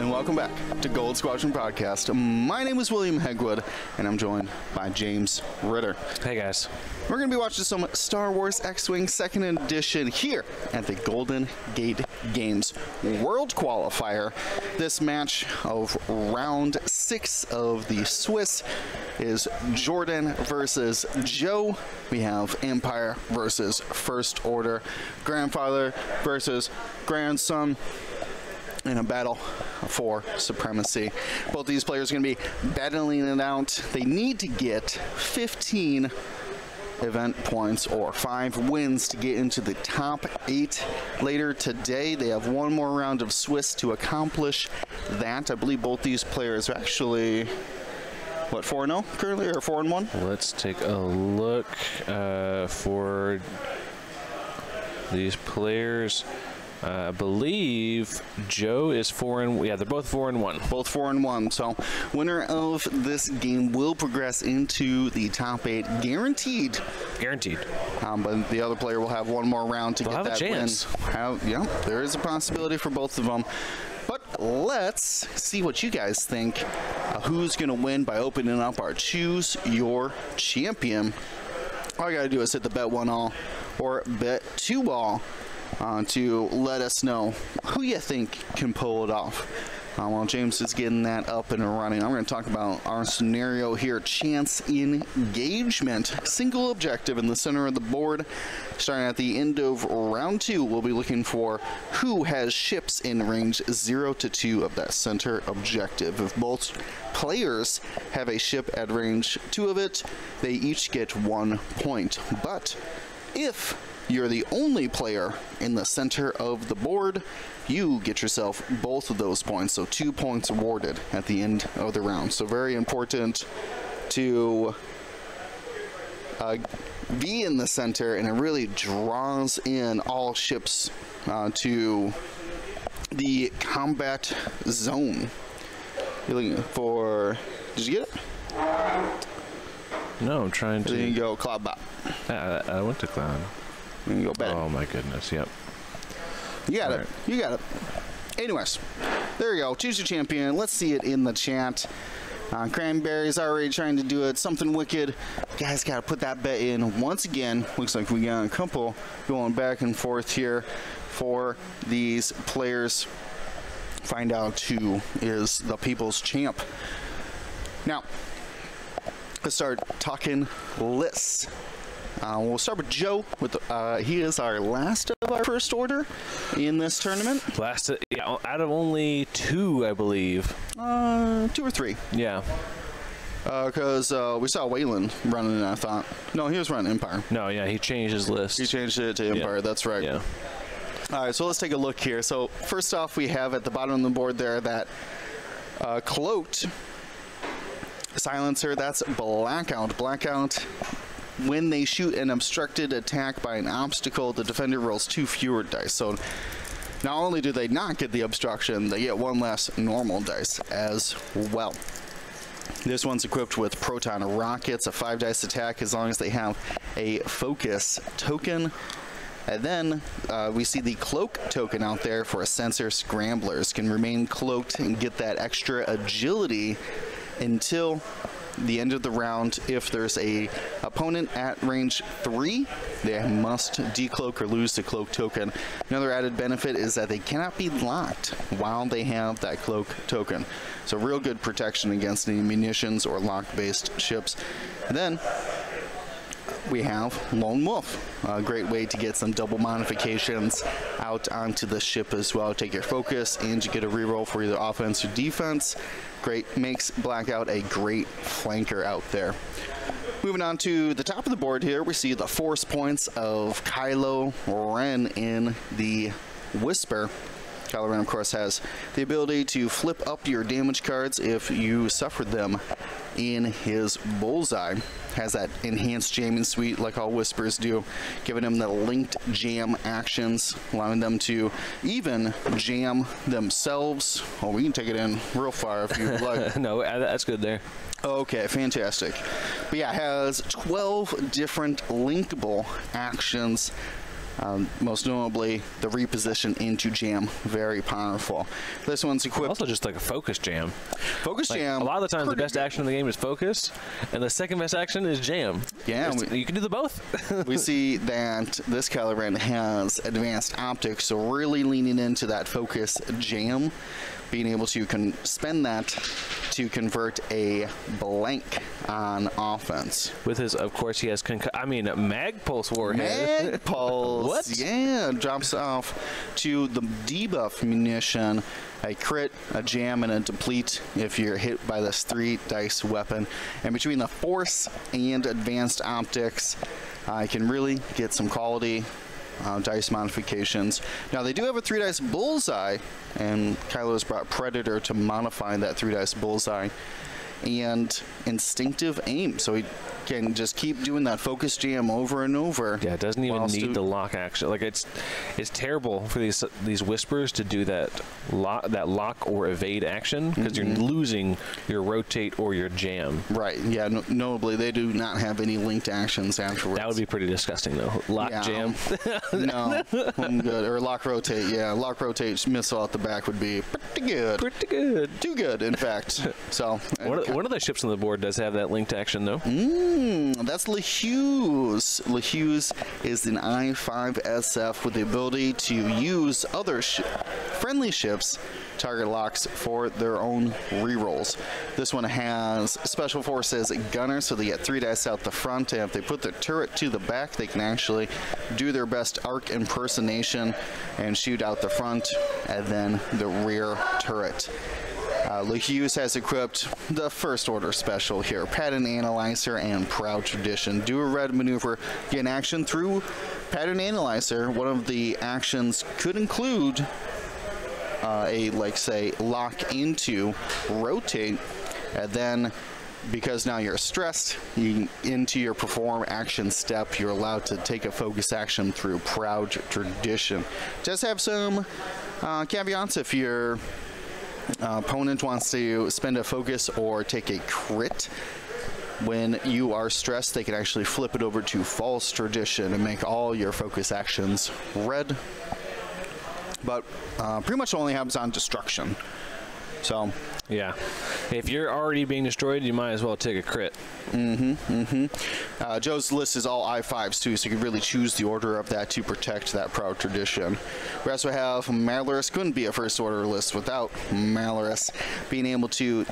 and welcome back to Gold Squadron Podcast. My name is William Hegwood, and I'm joined by James Ritter. Hey guys. We're going to be watching some Star Wars X-Wing 2nd Edition here at the Golden Gate Games World Qualifier. This match of round 6 of the Swiss is Jordan versus Joe. We have Empire versus First Order, grandfather versus grandson, in a battle for supremacy. Both these players are going to be battling it out. They need to get 15 event points or 5 wins to get into the top 8 later today. They have one more round of Swiss to accomplish that. I believe both these players are actually, what, 4-0 currently, or 4-1? Let's take a look for these players. I believe Joe is 4-1. Yeah, they're both 4-1. Both 4-1. So, winner of this game will progress into the top 8, guaranteed. Guaranteed. But the other player will have one more round to get that chance. win. Yeah, there is a possibility for both of them. But let's see what you guys think. Who's going to win by opening up our Choose Your Champion. All you got to do is hit the bet 1 all or bet 2 all. To let us know who you think can pull it off. While James is getting that up and running, I'm going to talk about our scenario here. Chance engagement. Single objective in the center of the board. Starting at the end of round 2, we'll be looking for who has ships in range 0 to 2 of that center objective. If both players have a ship at range 2 of it, they each get 1 point. But if you're the only player in the center of the board, you get yourself both of those points, so 2 points awarded at the end of the round. So very important to be in the center, and it really draws in all ships to the combat zone. You're looking for, did you get it? No, I'm trying to. There you go, Cloudbot. I went to Cloud. You can go back. Oh my goodness, yep. You got it. You got it. Anyways, there you go. Choose your champion. Let's see it in the chat. Cranberry's already trying to do it. Something wicked. Guys, got to put that bet in once again. Looks like we got a couple going back and forth here for these players. Find out who is the people's champ. Now, let's start talking lists. We'll start with Joe. He is our last of our First Order in this tournament. Yeah, out of only 2, I believe. 2 or 3. Yeah. Because we saw Waylon running, I thought. No, he was running Empire. No, yeah, he changed his list. He changed it to Empire, that's right. Yeah. All right, so let's take a look here. So first off, we have at the bottom of the board there that cloaked silencer. That's Blackout. Blackout. When they shoot an obstructed attack by an obstacle, the defender rolls 2 fewer dice. So not only do they not get the obstruction, they get 1 less normal dice as well. This one's equipped with proton rockets, a 5 dice attack as long as they have a focus token. And then we see the cloak token out there for a sensor. Scramblers can remain cloaked and get that extra agility until the end of the round. If there's a opponent at range 3, they must decloak or lose the cloak token. Another added benefit is that they cannot be locked while they have that cloak token. So real good protection against any munitions or lock-based ships. And then we have Lone Wolf, a great way to get some double modifications out onto the ship as well. Take your focus and you get a reroll for either offense or defense. Great, makes Blackout a great flanker out there. Moving on to the top of the board here, we see the force points of Kylo Ren in the Whisper. Kylo Ren, of course, has the ability to flip up your damage cards if you suffered them in his bullseye. Has that enhanced jamming suite like all Whispers do, giving him the linked jam actions, allowing them to even jam themselves. Oh, we can take it in real far if you would like. No, that's good there. Okay, fantastic. But yeah, it has 12 different linkable actions Most notably, the reposition into jam, very powerful. This one's equipped. Also, just like a focus jam. Focus jam. A lot of the times, the best action in the game is focus, and the second best action is jam. Yeah, you can do the both. We see that this Calibrant has advanced optics, so really leaning into that focus jam, being able to spend that to convert a blank on offense. With his, of course, he has Mag Pulse Warhead. Mag Pulse. What? Yeah, drops off to the debuff munition, a crit, a jam, and a deplete if you're hit by this 3-dice weapon. And between the force and advanced optics, I can really get some quality dice modifications. Now they do have a 3-dice bullseye, and Kylo's brought Predator to modify that 3-dice bullseye, and instinctive aim, so he can just keep doing that focus jam over and over. Yeah, it doesn't even need the lock action. Like it's terrible for these whispers to do that lock or evade action, because you're losing your rotate or your jam. Right. Yeah. Notably, they do not have any linked actions afterwards. That would be pretty disgusting, though. Lock jam. No, I'm good. Or lock rotate. Yeah, lock rotate missile out the back would be pretty good. Pretty good. Too good, in fact. So one of the ships on the board does have that linked action, though. That's LeHughes. LeHughes is an I-5 SF with the ability to use other friendly ships target locks for their own rerolls. This one has Special Forces Gunner, so they get 3 dice out the front, and if they put their turret to the back, they can actually do their best arc impersonation and shoot out the front and then the rear turret. LeHughes has equipped the First Order Special here, Pattern Analyzer and Proud Tradition. Do a red maneuver, get action through Pattern Analyzer. One of the actions could include say, lock into, rotate, and then because now you're stressed, into your perform action step, you're allowed to take a focus action through Proud Tradition. Does have some caveats if your opponent wants to spend a focus or take a crit. When you are stressed, they can actually flip it over to False Tradition and make all your focus actions red. But pretty much only happens on destruction. So yeah, if you're already being destroyed, you might as well take a crit. Joe's list is all I-5s too, so you can really choose the order of that to protect that Proud Tradition. We also have Malorus. Couldn't be a First Order list without Malorus being able to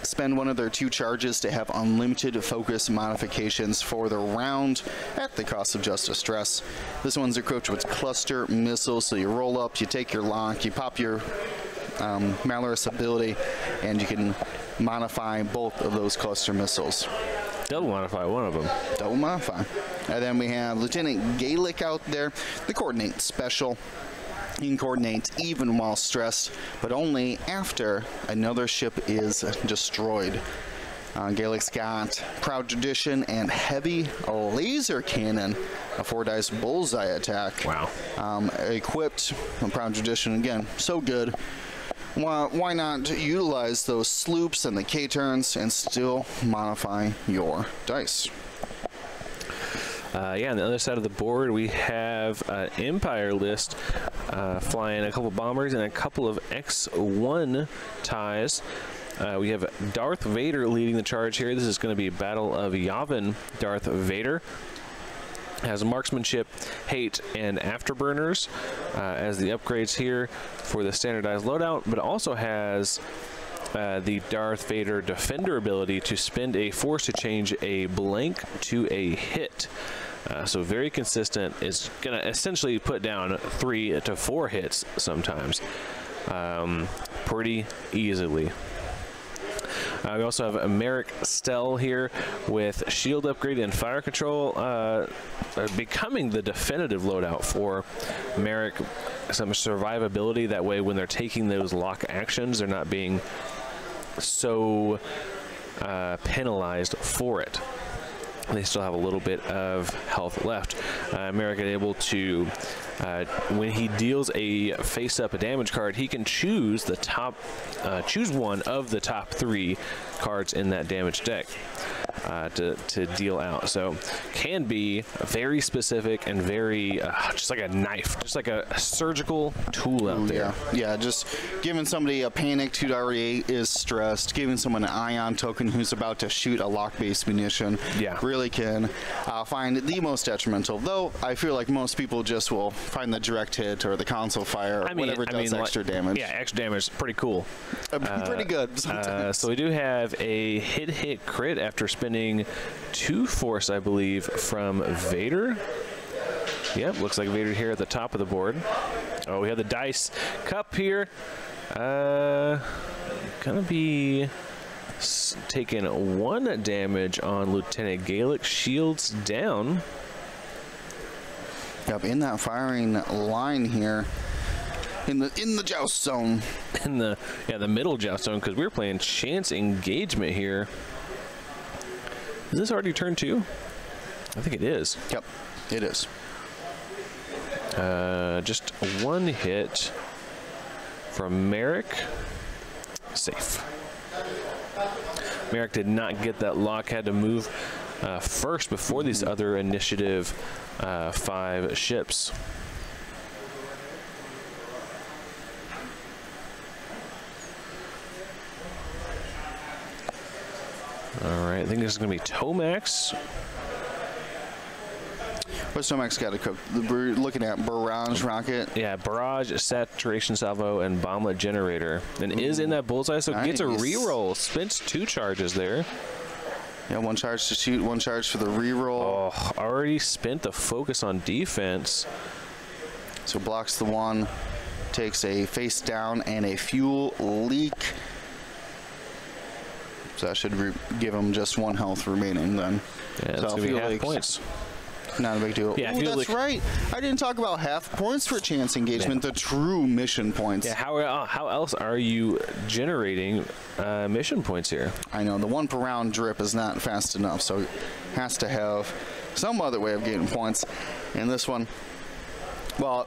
spend one of their 2 charges to have unlimited focus modifications for the round at the cost of just a stress. This one's equipped with cluster missiles, so you roll up, you take your lock, you pop your Malorus ability, and you can modify both of those cluster missiles. Double modify one of them. Double modify. And then we have Lieutenant Gaelic out there, the Coordinate Special. You can coordinate even while stressed, but only after another ship is destroyed. Gaelic's got Proud Tradition and Heavy Laser Cannon, a 4-dice bullseye attack. Wow. Equipped on Proud Tradition, again, so good. Why not utilize those sloops and the K-turns and still modify your dice? Yeah, on the other side of the board, we have an Empire list flying a couple bombers and a couple of X-1 ties. We have Darth Vader leading the charge here. This is going to be Battle of Yavin. Darth Vader has marksmanship, hate, and afterburners as the upgrades here for the standardized loadout, but also has the Darth Vader Defender ability to spend a force to change a blank to a hit. So very consistent. Is going to essentially put down 3 to 4 hits sometimes pretty easily. We also have Merrick Stell here with shield upgrade and fire control, becoming the definitive loadout for Merrick. Some survivability, that way when they're taking those lock actions, they're not being so penalized for it. They still have a little bit of health left. Merrick is able to, when he deals a face-up damage card, he can choose the choose one of the top 3 cards in that damage deck. to deal out. So can be very specific and very just like a knife, just like a surgical tool out there. Yeah, just giving somebody a panicked who already is stressed, giving someone an ion token who's about to shoot a lock-based munition, really can find the most detrimental. Though I feel like most people just will find the direct hit or the console fire or whatever does extra damage. Yeah, extra damage is pretty cool. Pretty good sometimes. So we do have a hit crit after spending 2 force, I believe, from Vader. Yep, looks like Vader here at the top of the board. Oh, we have the dice cup here. Gonna be taking 1 damage on Lieutenant Gaelic. Shields down. Yep, in that firing line here. In the joust zone. In the middle joust zone, because we're playing chance engagement here. Is this already turn 2? I think it is. Yep, it is. Just 1 hit from Merrick. Safe. Merrick did not get that lock, had to move first before these other initiative 5 ships. All right, I think this is going to be Tomax. What's Tomax got to cook? We're looking at barrage rocket. Yeah, barrage, saturation salvo, and bomblet generator. And is in that bullseye, so gets a reroll. Spends 2 charges there. Yeah, 1 charge to shoot, 1 charge for the reroll. Oh, already spent the focus on defense. So blocks the 1, takes a face down and a fuel leak. So that should give him just 1 health remaining then. Yeah, that's going to be half points. Not a big deal. Yeah, Ooh, that's right. I didn't talk about half points for chance engagement, the true mission points. Yeah, how else are you generating mission points here? I know, the 1 per round drip is not fast enough, so it has to have some other way of getting points. And this one, well,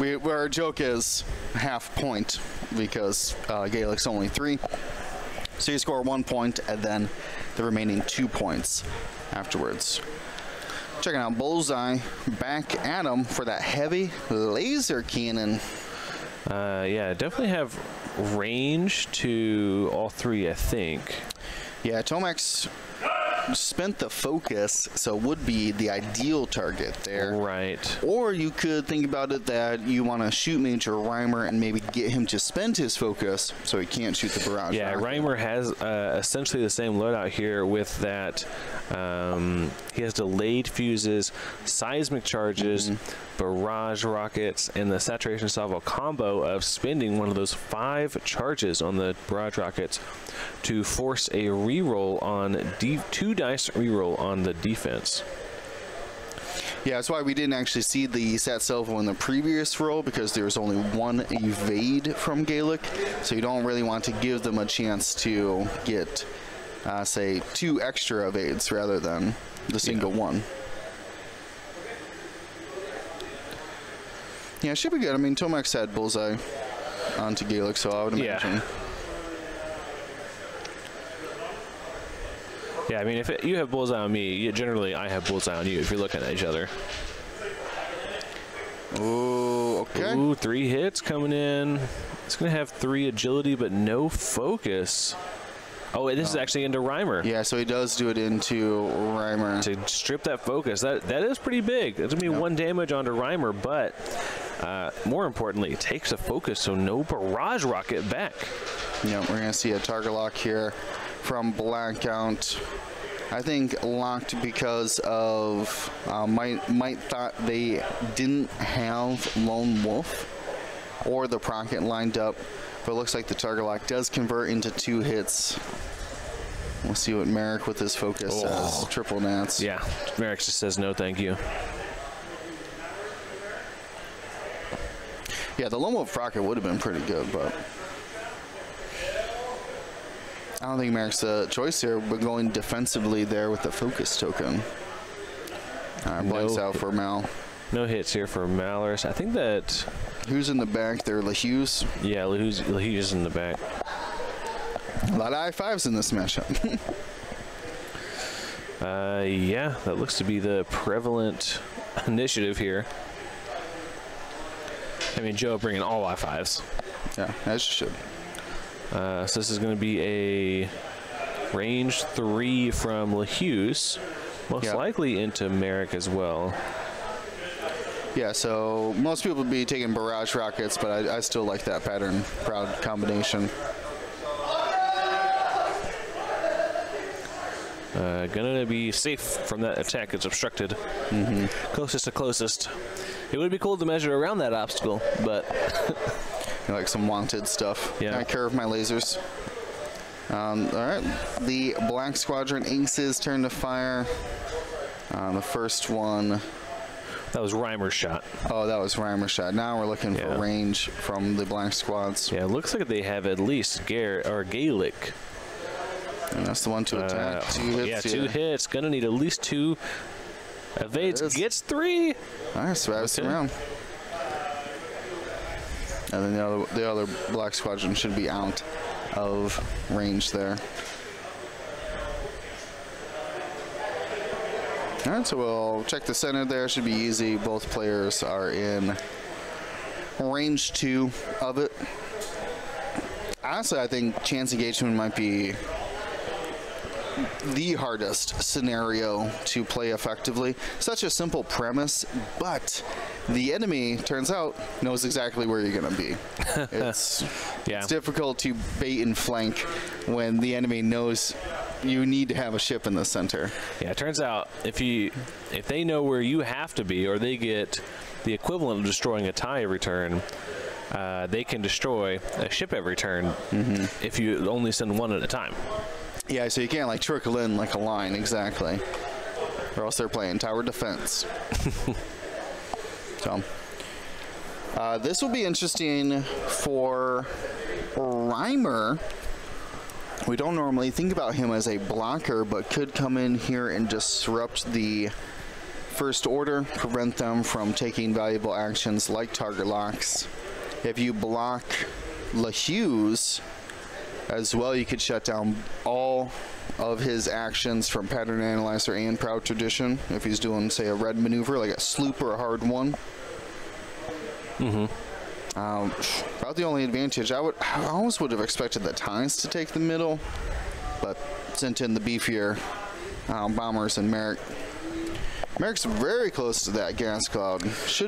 our joke is half point because Gaelic's only 3. So you score 1 point and then the remaining 2 points afterwards. Checking out Bullseye, back at him for that heavy laser cannon. Yeah, definitely have range to all 3, I think. Yeah, Tomax spent the focus, so it would be the ideal target there. Right. Or you could think about it that you want to shoot Major Reimer and maybe get him to spend his focus so he can't shoot the barrage. Yeah, Reimer has essentially the same loadout here with that. He has delayed fuses, seismic charges, barrage rockets, and the saturation salvo combo of spending one of those 5 charges on the barrage rockets to force a reroll on 2 dice reroll on the defense. Yeah, that's why we didn't actually see the sat salvo in the previous roll, because there was only 1 evade from Gaelic, so you don't really want to give them a chance to get say 2 extra evades rather than the single 1. Yeah, it should be good. I mean, Tomax had Bullseye onto Gaelic, so I would imagine. Yeah, I mean, if you have Bullseye on me, generally I have Bullseye on you if you're looking at each other. Ooh, okay. Ooh, 3 hits coming in. It's going to have 3 agility, but no focus. Oh, this is actually into Reimer. Yeah, so he does do it into Reimer. To strip that focus. That is pretty big. That's going to be 1 damage onto Reimer, but more importantly, it takes a focus, so no barrage rocket back. Yeah, we're going to see a target lock here from Blackout. I think locked because of might thought they didn't have Lone Wolf or the Procket lined up, but it looks like the target lock does convert into 2 hits. We'll see what Merrick with his focus says. Triple nats. Yeah, Merrick just says no thank you. Yeah, the Lone Wolf Procket would have been pretty good, but I don't think Merrick's the choice here. We're going defensively there with the focus token. All right, blanks out for Mal. No hits here for Malorus. I think that... Who's in the back there? LaHughes? Yeah, LaHughes is in the back. A lot of I-5s in this matchup. Yeah, that looks to be the prevalent initiative here. I mean, Joe bringing all I-5s. Yeah, as you should. So this is going to be a range 3 from LaHuse, most likely into Merrick as well. Yeah, so most people would be taking barrage rockets, but I still like that pattern proud combination. Gonna be safe from that attack. It's obstructed. Closest to closest. It would be cool to measure around that obstacle, but You like some wanted stuff. Yeah. I care of my lasers. All right, the Black Squadron Aces turn to fire. The first one. that was Reimer's shot. Oh, that was Reimer's shot. Now we're looking for range from the Black Squads. Yeah, it looks like they have at least Gaelic. And that's the one to attack. 2 hits. Yeah, 2 hits. Gonna need at least 2. Evades, gets 3. Nice, wraps around. And then the other Black Squadron should be out of range there. All right, so we'll check the center there. Should be easy. Both players are in range 2 of it. Honestly, I think chance engagement might be the hardest scenario to play effectively. Such a simple premise, but the enemy, turns out, knows exactly where you're going to be. It's difficult to bait and flank when the enemy knows you need to have a ship in the center. Yeah, it turns out if they know where you have to be, or they get the equivalent of destroying a tie every turn, they can destroy a ship every turn if you only send one at a time. Yeah, so you can't like trickle in like a line, exactly. Or else they're playing tower defense. So, this will be interesting for Reimer. We don't normally think about him as a blocker, but could come in here and disrupt the First Order, prevent them from taking valuable actions like target locks. If you block LaHuse as well, you could shut down all of his actions from Pattern Analyzer and Proud Tradition if he's doing, say, a red maneuver, like a sloop or a hard one. About the only advantage, I always would have expected the ties to take the middle, but sent in the beefier bombers and Merrick. Merrick's very close to that gas cloud.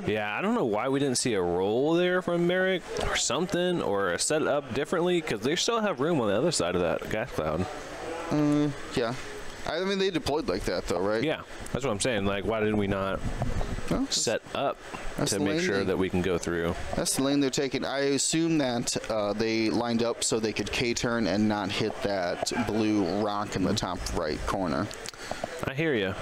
Yeah, I don't know why we didn't see a roll there from Merrick or something, or set it up differently, because they still have room on the other side of that gas cloud. Yeah. I mean, they deployed like that, though, right? Yeah, that's what I'm saying. Like, why did we not set up to make sure that we can go through? That's the lane they're taking. I assume that they lined up so they could K-turn and not hit that blue rock in the top right corner. I hear you.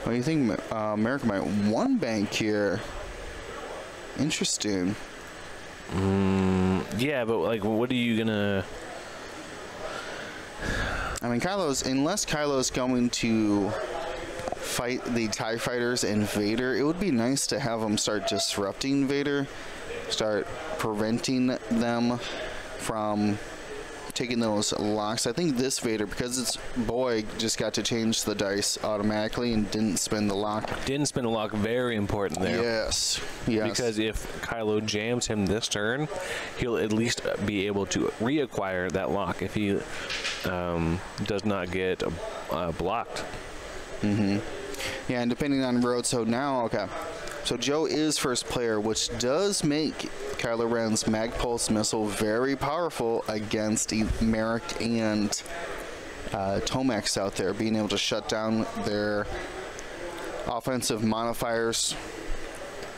What do you think? America might one bank here. Interesting. Yeah, but like, what are you gonna? I mean, unless Kylo's going to fight the TIE fighters and Vader, it would be nice to have him start disrupting Vader, start preventing them from taking those locks. I think this Vader, because it's Boy, just got to change the dice automatically and didn't spin the lock. Didn't spin the lock. Very important there. Yes. Yes. Because if Kylo jams him this turn, he'll at least be able to reacquire that lock if he does not get blocked. Yeah, and depending on road, so now, okay. So Joe is first player, which does make Kylo Ren's Mag Pulse missile very powerful against Merrick and Tomax out there, being able to shut down their offensive modifiers.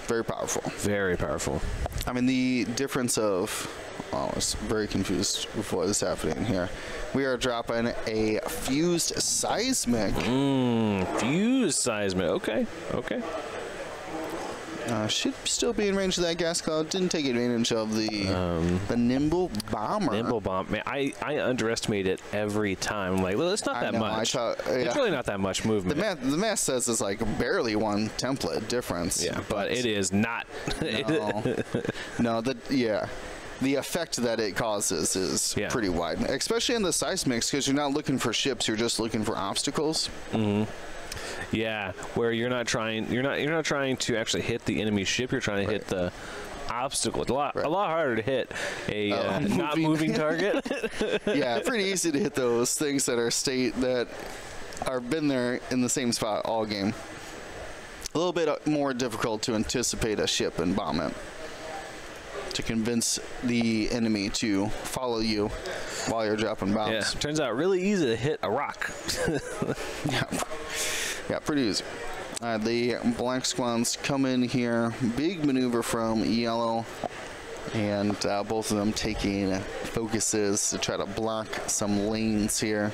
Very powerful. Very powerful. I mean, the difference of... Oh, I was very confused with what is happening here. We are dropping a fused seismic. Fused seismic. Okay. Okay. Should still be in range of that gas cloud. Didn't take advantage of the nimble bomber. Nimble bomb. Man, I underestimate it every time. I'm like, well, it's not that much. It's really not that much movement. The math says it's like barely one template difference. Yeah, but it is not. No, the effect that it causes is pretty wide, especially in the size mix, because you're not looking for ships, you're just looking for obstacles. Yeah, where you're not trying to actually hit the enemy ship, you're trying to hit the obstacle. It's a lot harder to hit a not moving target. Yeah, pretty easy to hit those things that are been there in the same spot all game. A little bit more difficult to anticipate a ship and bomb it, to convince the enemy to follow you while you're dropping bombs. Yeah, turns out really easy to hit a rock. Yeah, pretty easy. The black squads come in here. Big maneuver from yellow, and both of them taking focuses to try to block some lanes here.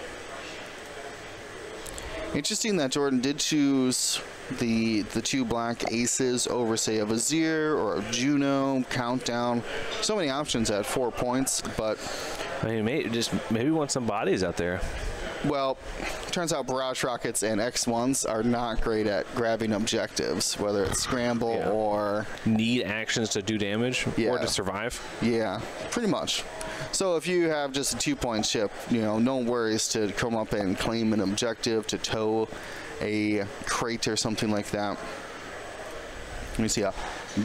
Interesting that Jordan did choose the two black aces over, say, a Vizier or a Juno, Countdown. So many options at 4 points, but I mean, maybe want some bodies out there. Well, turns out barrage rockets and X1s are not great at grabbing objectives, whether it's scramble or need actions to do damage or to survive. Yeah, pretty much. So if you have just a 2-point ship, no worries to come up and claim an objective, to tow a crate or something like that. Let me see a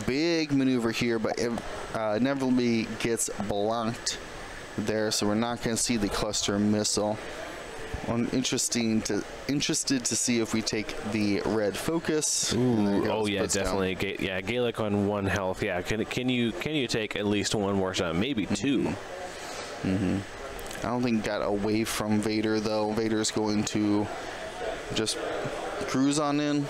big maneuver here, but it inevitably gets blocked there, so we're not going to see the cluster missile. Interested to see if we take the red focus. Ooh, oh yeah, definitely. Gaelic on 1 health. Yeah, can you take at least 1 more shot? Maybe 2. I don't think got away from Vader though. Vader's going to just cruise on in.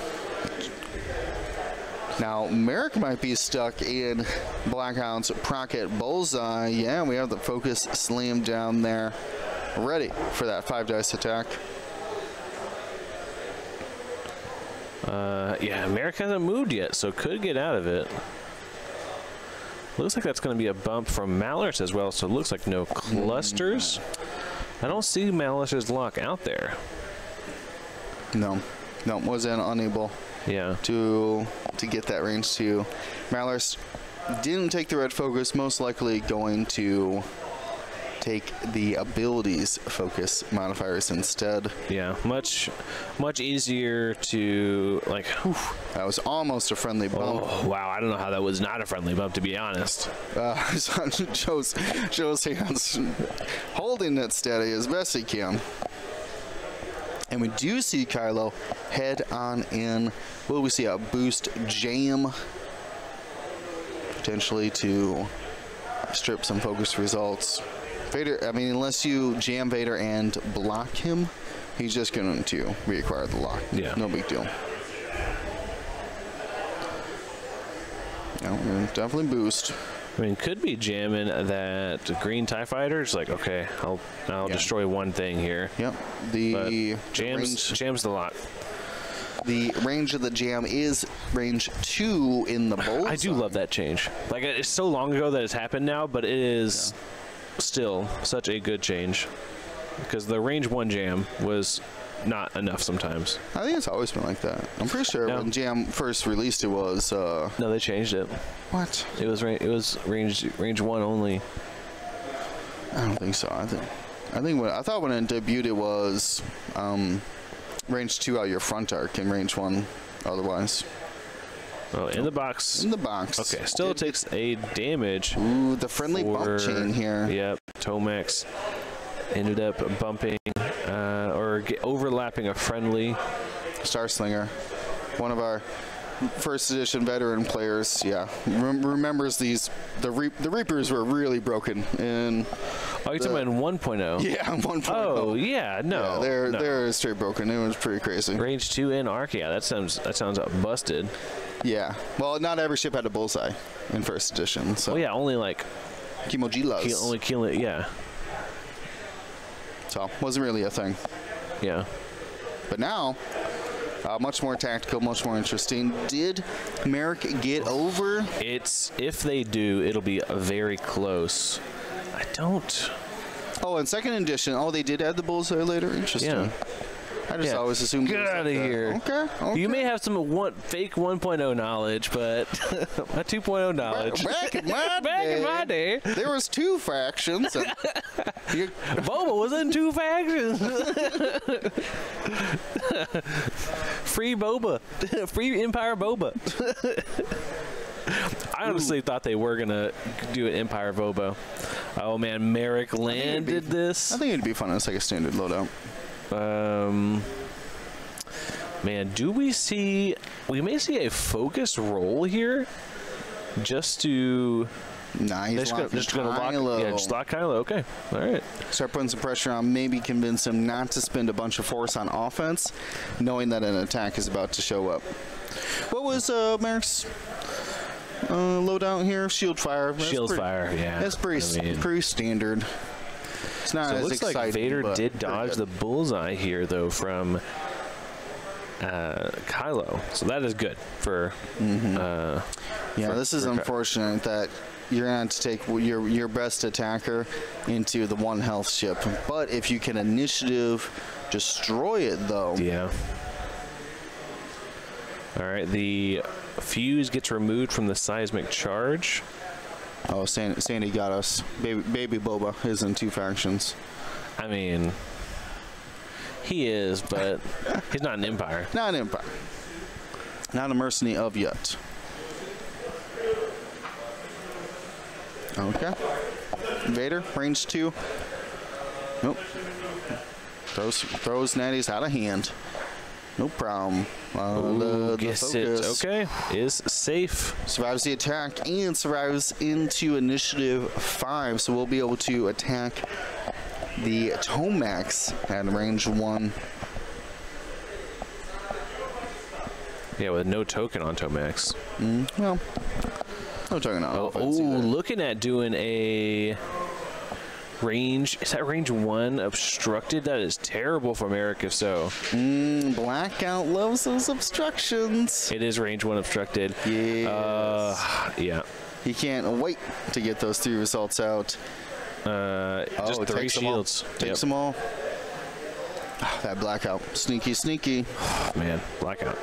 Now Merrick might be stuck in Blackhound's Procket Bullseye. Yeah, we have the focus slammed down there, ready for that 5-dice attack. Yeah, Merrick hasn't moved yet, so could get out of it. Looks like that's going to be a bump from Malus as well, so it looks like no clusters. I don't see Malus's lock out there. No, wasn't unable to get that range to. Malus didn't take the red focus, most likely going to take the abilities focus modifiers instead. Yeah, much easier to, like, whew. That was almost a friendly bump. Oh, wow, I don't know how that was not a friendly bump, to be honest. Joe's hands holding it steady as best he can. And we do see Kylo head on in. Will we see a boost jam? Potentially to strip some focus results. Vader, I mean, unless you jam Vader and block him, he's just going to reacquire the lock. Yeah. No big deal. No, definitely boost. I mean, could be jamming that green TIE fighter. It's like, okay, I'll destroy one thing here. Yep. The jams the lock. The range of the jam is range 2 in the bolt. I do love that change. Like, it's so long ago that it's happened now, but it is still such a good change, because the range 1 jam was not enough sometimes. I think it's always been like that. I'm pretty sure when Jam first released it was no, they changed it. What? It was range 1 only. I don't think so. I thought when it debuted it was range 2 out your front arc and range 1 otherwise. Oh, in the box. In the box. Okay, still takes a damage. Ooh, the friendly bump chain here. Yep, Tomax ended up bumping or overlapping a friendly. Star Slinger, one of our first edition veteran players, remembers these. The Reapers were really broken in. Oh, you're talking about in 1.0? Yeah, 1.0. Oh, yeah, no. Yeah, they're straight broken. It was pretty crazy. Range 2 in arc, yeah, that sounds busted. Yeah, well, not every ship had a bullseye in first edition. So. Oh yeah, only like Kimojilas. Only killing, yeah. So wasn't really a thing. Yeah. But now Much more tactical, much more interesting. Did Merrick get over? If they do, it'll be very close. I don't. Oh, and second edition. Oh, they did add the bullseye later. Interesting. Yeah. I just always assumed. Get out of here. Okay. You may have some fake 1.0 knowledge, but my 2.0 knowledge. Back in my day, there was 2 factions. And Boba was in 2 factions. Free Boba. Free Empire Boba. I honestly thought they were going to do an Empire Boba. Oh, man. Merrick landed this. I think it'd be fun as like a standard loadout. Man, do we see... We may see a focus roll here. Just to... Nice. Just gonna lock, yeah, just lock Kylo. Okay. All right. Start putting some pressure on. Maybe convince him not to spend a bunch of force on offense, knowing that an attack is about to show up. What was Merrick's loadout here? Shield fire. Shield fire, yeah. That's pretty standard. It's not as looks exciting. Like Vader did dodge the bullseye here, though, from Kylo. So that is good for. Yeah, this is unfortunate that you're going to take your best attacker into the 1 health ship. But if you can initiative destroy it, though. Yeah. All right, the fuse gets removed from the seismic charge. Oh, Sandy got us. Baby Boba is in 2 factions. I mean, he is, but he's not an Empire. Not an Empire. Not a mercenary of yet. Okay. Vader, range 2. Nope. Throws Natty's out of hand. No problem. Gets it. Okay. Is safe. Survives the attack and survives into initiative 5, so we'll be able to attack the Tomax at range 1. Yeah, with no token on Tomax. Well, no token on offense either. Looking at doing a range. Is that range 1 obstructed? That is terrible for Merrick, if so. Blackout loves those obstructions. It is range 1 obstructed. Yes. Yeah. He can't wait to get those 3 results out. Just 3 shields. Takes them all. That blackout. Sneaky. Man, blackout.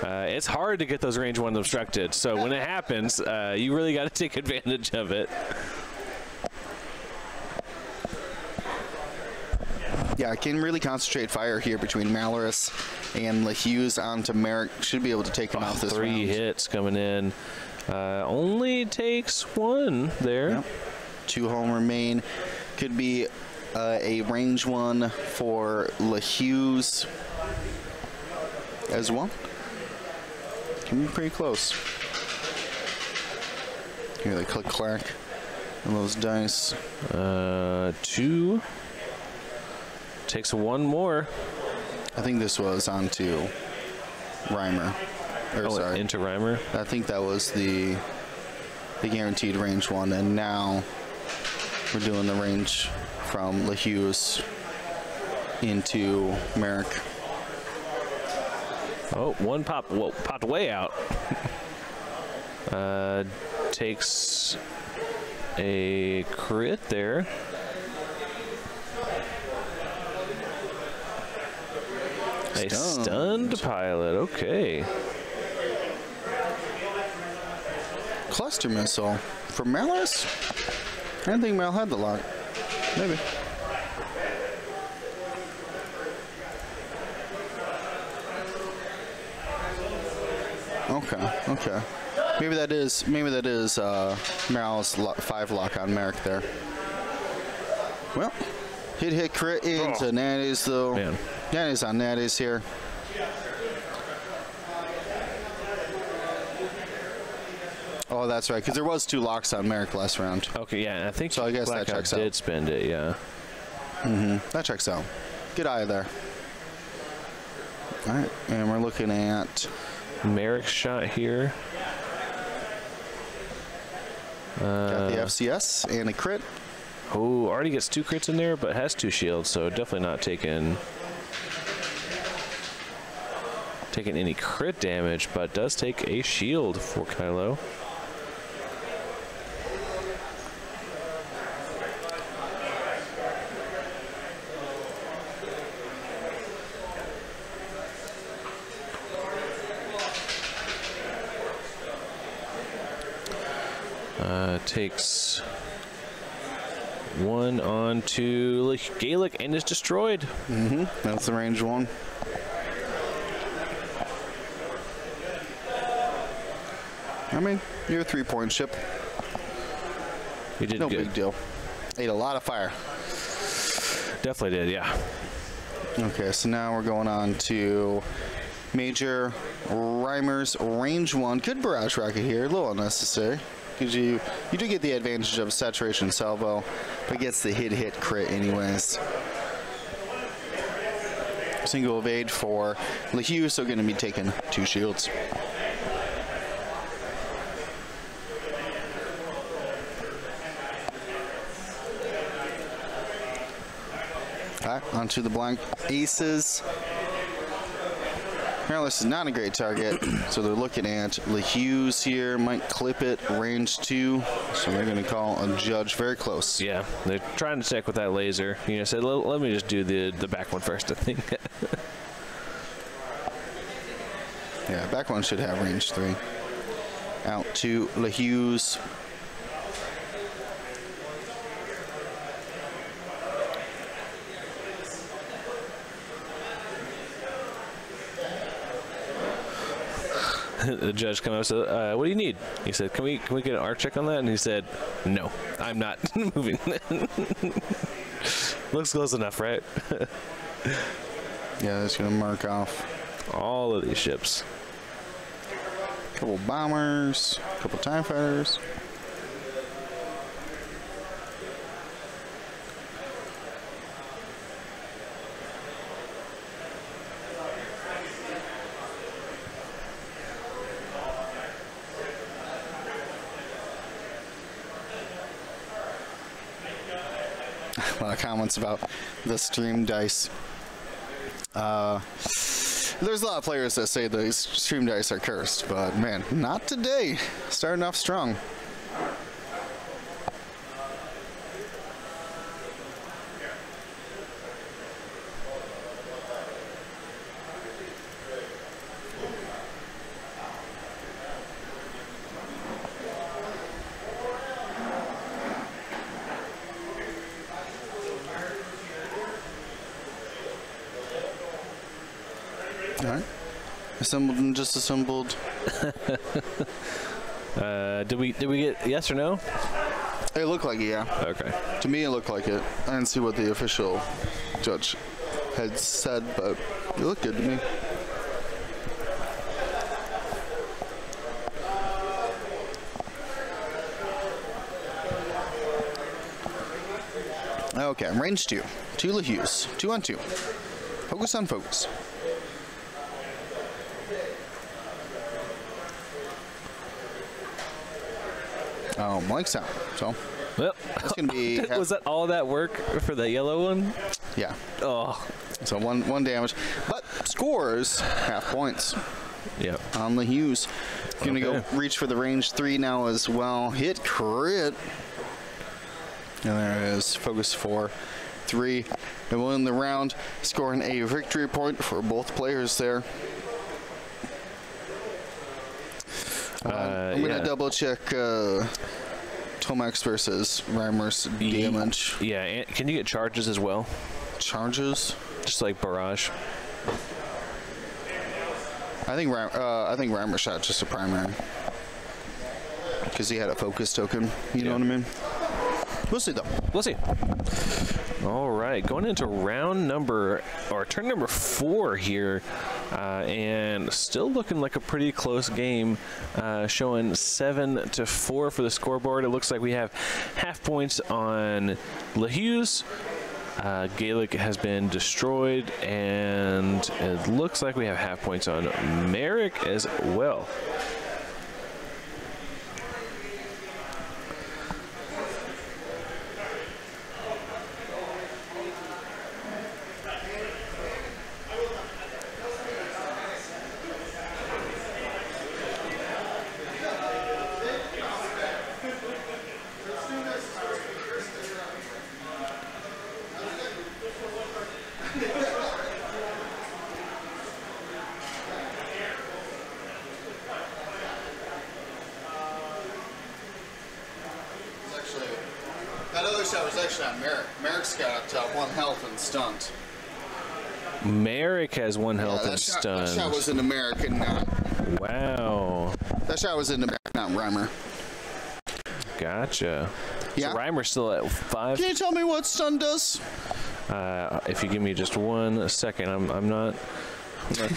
It's hard to get those range 1 obstructed, so when it happens, you really got to take advantage of it. Yeah, I can really concentrate fire here between Malorus and LaHughes onto Merrick. Should be able to take him out this 3 round. hits coming in. Only takes 1 there. Yep. 2 home remain. Could be a range 1 for LaHughes as well. Can be pretty close. Hear the click clack on those dice. 2. Takes 1 more. I think this was onto Reimer. Sorry. Into Reimer. I think that was the guaranteed range 1, and now we're doing the range from LaHughes into Merrick. Oh, 1 pop. Well, popped way out. Takes a crit there. A stunned pilot. Okay. Cluster missile for Malorus? I didn't think Mal had the lock. Maybe. Okay. Maybe that is Mal's 5 lock on Merrick there. Well, hit crit into Natty's though. Man. Natty's on Natty's here. Oh, that's right, because there was 2 locks on Merrick last round. Okay, yeah, I think so. I guess Blackout that checks out. Did spend it, yeah. That checks out. Good eye there. All right, and we're looking at Merrick's shot here. Got the FCS and a crit. Oh, already gets 2 crits in there, but has 2 shields, so definitely not taking. taking any crit damage, but does take a shield for Kylo. Takes one on to Gaelic and is destroyed. That's the range one. I mean, you're a 3-point ship. You did no good. Big deal. Ate a lot of fire. Definitely did, yeah. Okay, so now we're going on to Major Reimer's range one. Good barrage rocket here, a little unnecessary. Because you do get the advantage of saturation salvo, but gets the hit crit anyways. Single evade for LeHue, so going to be taking 2 shields. Alright, onto the blank aces. Apparently this is not a great target, so they're looking at LeHue's here, might clip it, range 2, so they're going to call a judge very close. Yeah, they're trying to check with that laser. You know, said, let me just do the back one first, I think. Yeah, back one should have range 3. Out to LeHue's. The judge came up and said, what do you need? He said, can we get an art check on that? And he said, no, I'm not moving. Looks close enough, right? Yeah, that's going to mark off all of these ships. Couple bombers, couple TIE fighters. A lot of comments about the stream dice. There's a lot of players that say the stream dice are cursed, but man, not today. Starting off strong. Alright. Assembled and disassembled. Did we get yes or no? It looked like it, yeah. Okay. To me, it looked like it. I didn't see what the official judge had said, but it looked good to me. Okay, range 2. 2 LeHue's. 2 on 2. Focus on focus. Mike's out, so well, that's gonna be. Was that all that work for the yellow one? Yeah. Oh. So one damage, but scores half points. Yep. On LeHue's. Gonna go reach for the range 3 now as well. Hit crit. And there it is. Focus 4, 3, and win the round, scoring a victory point for both players there. I'm gonna double check Tomax versus Reimer's damage. Yeah, and can you get charges as well? Charges? Just like barrage. I think Reimer shot just a primary because he had a focus token. You know what I mean? We'll see though. We'll see. All right, going into turn number 4 here, and still looking like a pretty close game, showing 7-4 for the scoreboard. It looks like we have half points on LeHue's. Gaelic has been destroyed, and it looks like we have half points on Merrick as well. other shot was actually on Merrick. Merrick's got 1 health and stunned. Merrick has 1 health and That stunned. shot was into Merrick and not. Wow. That shot was into Merrick, not Reimer. Gotcha. Yeah. So Reimer's still at 5. Can you tell me what stun does? If you give me just 1 second, I'm not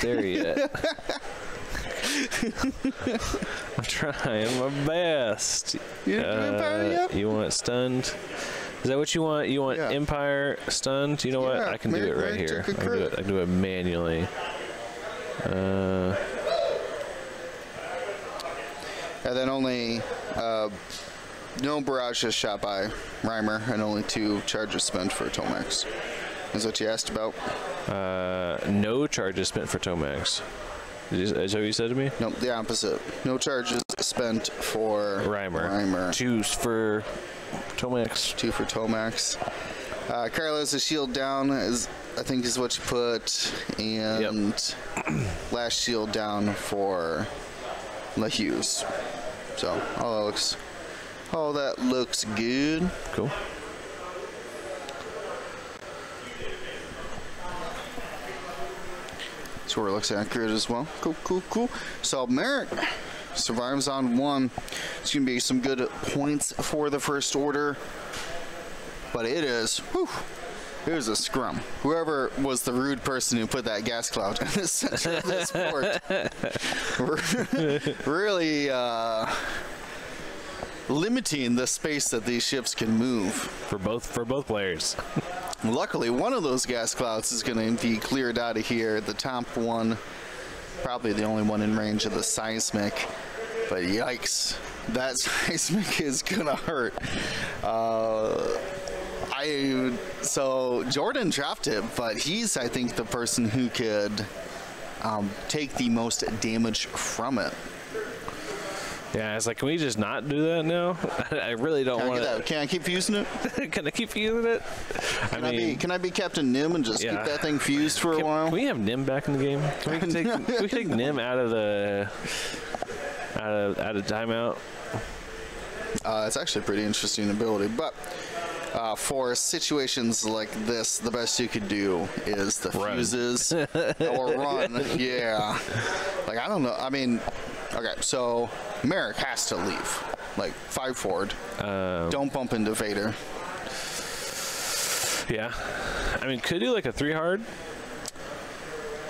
there yet. I'm trying my best. You Empire yet? You want stunned? Is that what you want? You want Yeah. Empire stunned? You know what? Yeah, I can do it right here. I can do it manually. And then only no barrages shot by Reimer, and only 2 charges spent for Tomax. Is what you asked about? No charges spent for Tomax. Is that what you said to me? No, the opposite. No charges spent for Reimer. 2 for Tomax. 2 for Tomax. Carlos, the shield down is, I think, is what you put, and last shield down for LaHughes. So all that looks good. Cool. So it looks accurate as well. Cool. So Merrick survives on 1. It's going to be some good points for the first order. But it is a scrum. Whoever was the rude person who put that gas cloud in the center of this board really limiting the space that these ships can move. For both players. Luckily, one of those gas clouds is going to be cleared out of here. The top one, probably the only one in range of the seismic. But yikes, that seismic is going to hurt. So Jordan dropped it, but he's, I think, the person who could take the most damage from it. Yeah, it's like, can we just not do that now? I really don't want to. Can I keep using it? Can I keep using it? Can I be Captain Nim and just keep that thing fused for a while? Can we have Nim back in the game? Can we take Nim out of timeout? It's actually a pretty interesting ability, but for situations like this, the best you could do is the fuses or run. Yeah. Like, I don't know. I mean, okay, so Merrick has to leave. Like, 5 forward. Don't bump into Vader. Yeah. I mean, could do like a 3 hard.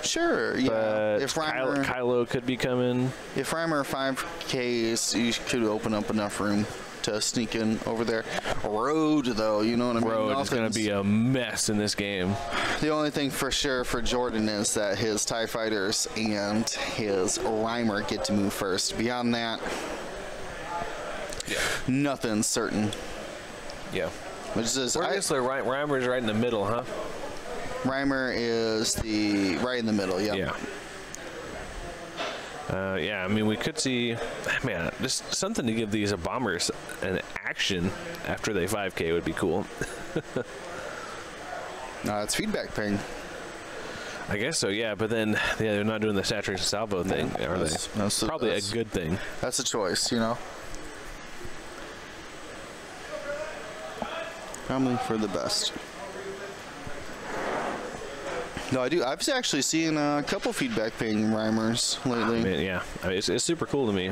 Sure, yeah. But if Reimer, Kylo could be coming. If Reimer 5Ks, you could open up enough room to sneak in over there. Road, though, you know what I mean? Road is going to be a mess in this game. The only thing for sure for Jordan is that his TIE Fighters and his Reimer get to move first. Beyond that, nothing's certain. Yeah. Which is, Reimer's right in the middle, huh? Reimer is right in the middle, yeah. Yeah, I mean, we could see, man, just something to give these bombers an action after they 5K would be cool. It's feedback ping. I guess so, yeah, but then they're not doing the saturation salvo thing, are they? That's probably a good thing. That's a choice, you know? Probably for the best. No, I do. I've actually seen a couple feedback ping Reimers lately. I mean, yeah, it's super cool to me.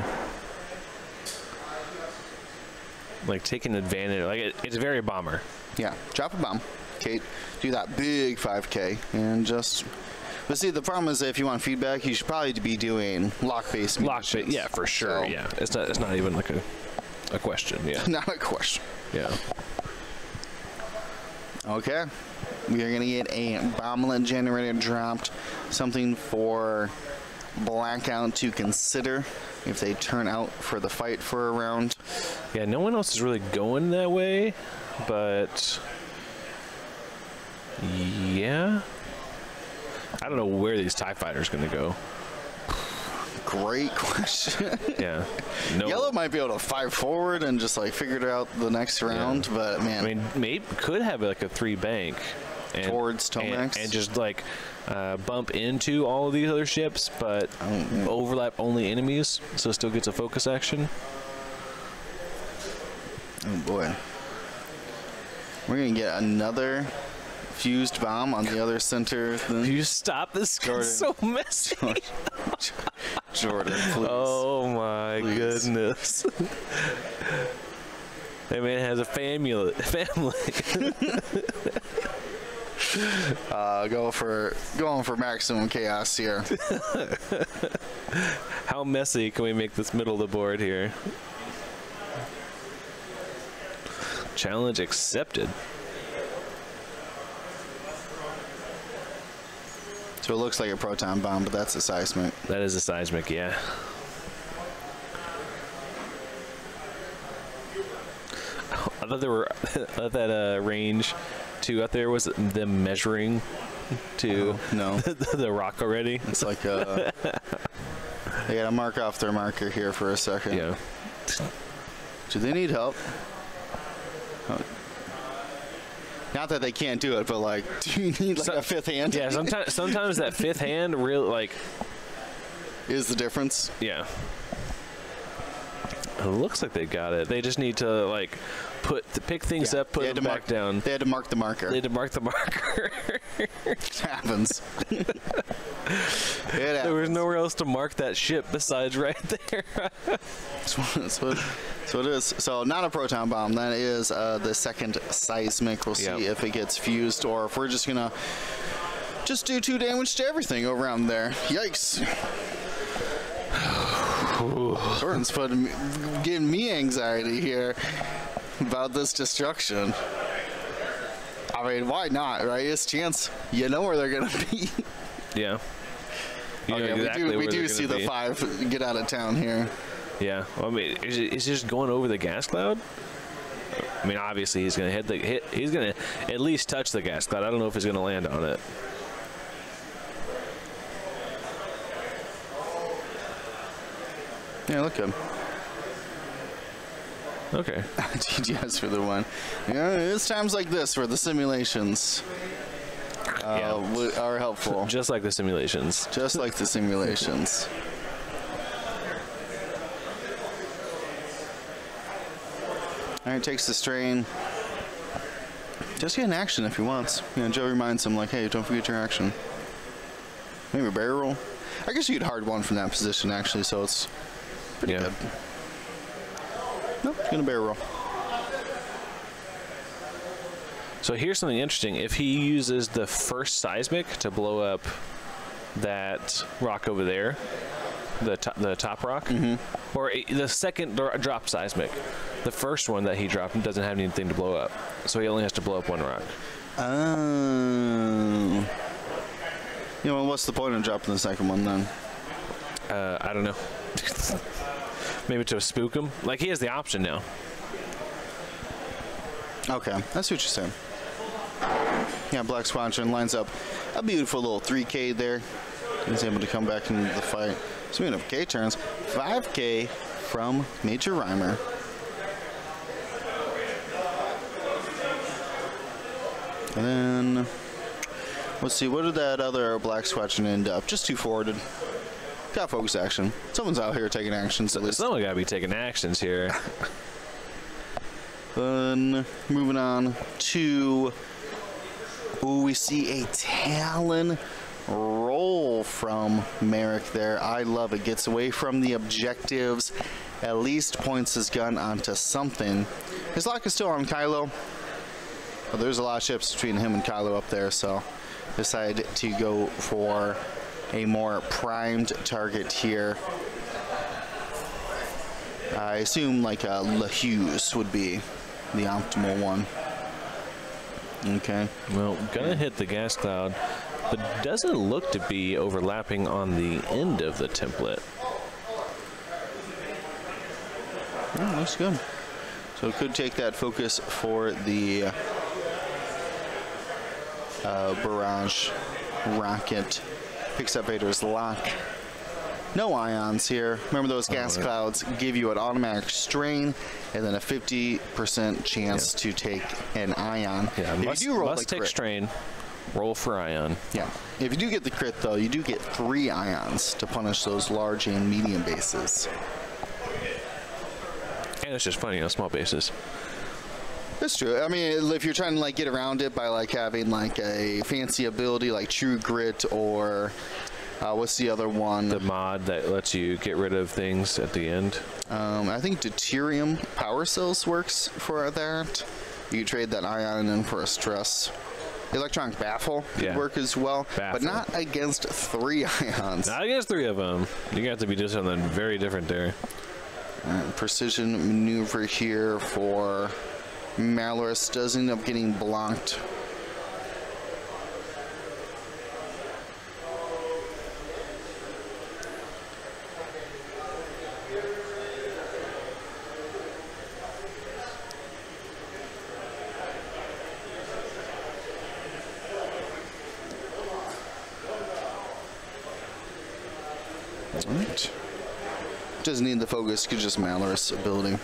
Like, taking advantage, like, it's very bomber. Yeah, drop a bomb, Kate, do that big 5K, and just... But see, the problem is that if you want feedback, you should probably be doing lock-based munitions. Yeah, for sure, so, yeah. It's not even like a question, yeah. Not a question. Yeah. Okay. We are going to get a bomblet generator dropped. Something for Blackout to consider if they turn out for the fight for a round. Yeah, no one else is really going that way, but... Yeah? I don't know where these TIE Fighters are going to go. Great question. Yeah. No. Yellow might be able to 5 forward and just like figure it out the next round, but man. I mean, maybe could have like a 3 bank. Towards Tomax. And just like bump into all of these other ships, but overlap only enemies, so it still gets a focus action. Oh boy. We're going to get another fused bomb on the other center. You stop this. It's so messy. Jordan, please. Oh my goodness. That man has a family. Going for maximum chaos here. How messy can we make this middle of the board here? Challenge accepted. So it looks like a proton bomb, but that's a seismic. That is a seismic, yeah. I thought there were that range too out there was them measuring to no the rock already. It's like they gotta mark off their marker here for a second. Yeah. Do they need help? Not that they can't do it, but like, do you need like a fifth hand? Yeah, sometimes that fifth hand really like is the difference. Yeah. It looks like they got it. They just need to like pick things up, put them back down. They had to mark the marker. They had to mark the marker. It happens. There was nowhere else to mark that ship besides right there. That's what it is. So not a proton bomb. That is the second seismic. We'll see if it gets fused or if we're just gonna do 2 damage to everything around there. Yikes. Jordan's giving me anxiety here about this destruction. I mean, why not, right? It's chance. You know where they're gonna be. Yeah. Okay, we do see the 5 get out of town here. Yeah. Well, I mean, is he just going over the gas cloud? I mean, obviously he's gonna he's gonna at least touch the gas cloud. I don't know if he's gonna land on it. Yeah, look good. Okay. GGS for the one. Yeah, it's times like this where the simulations are helpful. Just like the simulations. Just like the simulations. All right, takes the strain. Just get an action if he wants. You know, Joe reminds him like, hey, don't forget your action. Maybe a barrel roll. I guess you could hard one from that position actually, so it's pretty good. Nope, it's gonna barrel roll. So here's something interesting. If he uses the first seismic to blow up that rock over there, the top rock, or the second drop seismic, the first one that he dropped doesn't have anything to blow up, so he only has to blow up one rock. Oh. You know, what's the point of dropping the second one then? I don't know. Maybe to spook him. Like, he has the option now. Okay, I see what you're saying. Yeah, Black Squadron lines up a beautiful little 3K there. He's able to come back into the fight. Speaking of K turns, 5K from Major Rhymer. And then, let's see, what did that other Black Squadron end up? Just 2 forwarded. Got focus action. Someone's out here taking actions at least. Someone gotta be taking actions here. Then, moving on to, we see a Talon roll from Merrick there. I love it. Gets away from the objectives. At least points his gun onto something. His lock is still on Kylo. But there's a lot of ships between him and Kylo up there, so decided to go for a more primed target here. I assume like a LaHughes would be the optimal one. Okay. Well, gonna hit the gas cloud, but doesn't look to be overlapping on the end of the template. Oh, looks good. So it could take that focus for the barrage rocket. Picks up Vader's lock. No ions here. Remember, those gas clouds give you an automatic strain and then a 50% chance to take an ion. Yeah, if you do roll must take strain, roll for ion. Yeah. If you do get the crit, though, you do get 3 ions to punish those large and medium bases. And it's just funny, small bases. That's true. I mean, if you're trying to like get around it by like having like a fancy ability like True Grit or what's the other one? The mod that lets you get rid of things at the end. I think Deuterium Power Cells works for that. You trade that ion in for a stress. Electronic Baffle could work as well, but not against 3 ions. Not against 3 of them. You got to be doing something very different there. Precision maneuver here for Malorus does end up getting blocked. Alright. Doesn't need the focus, could just Malorus ability.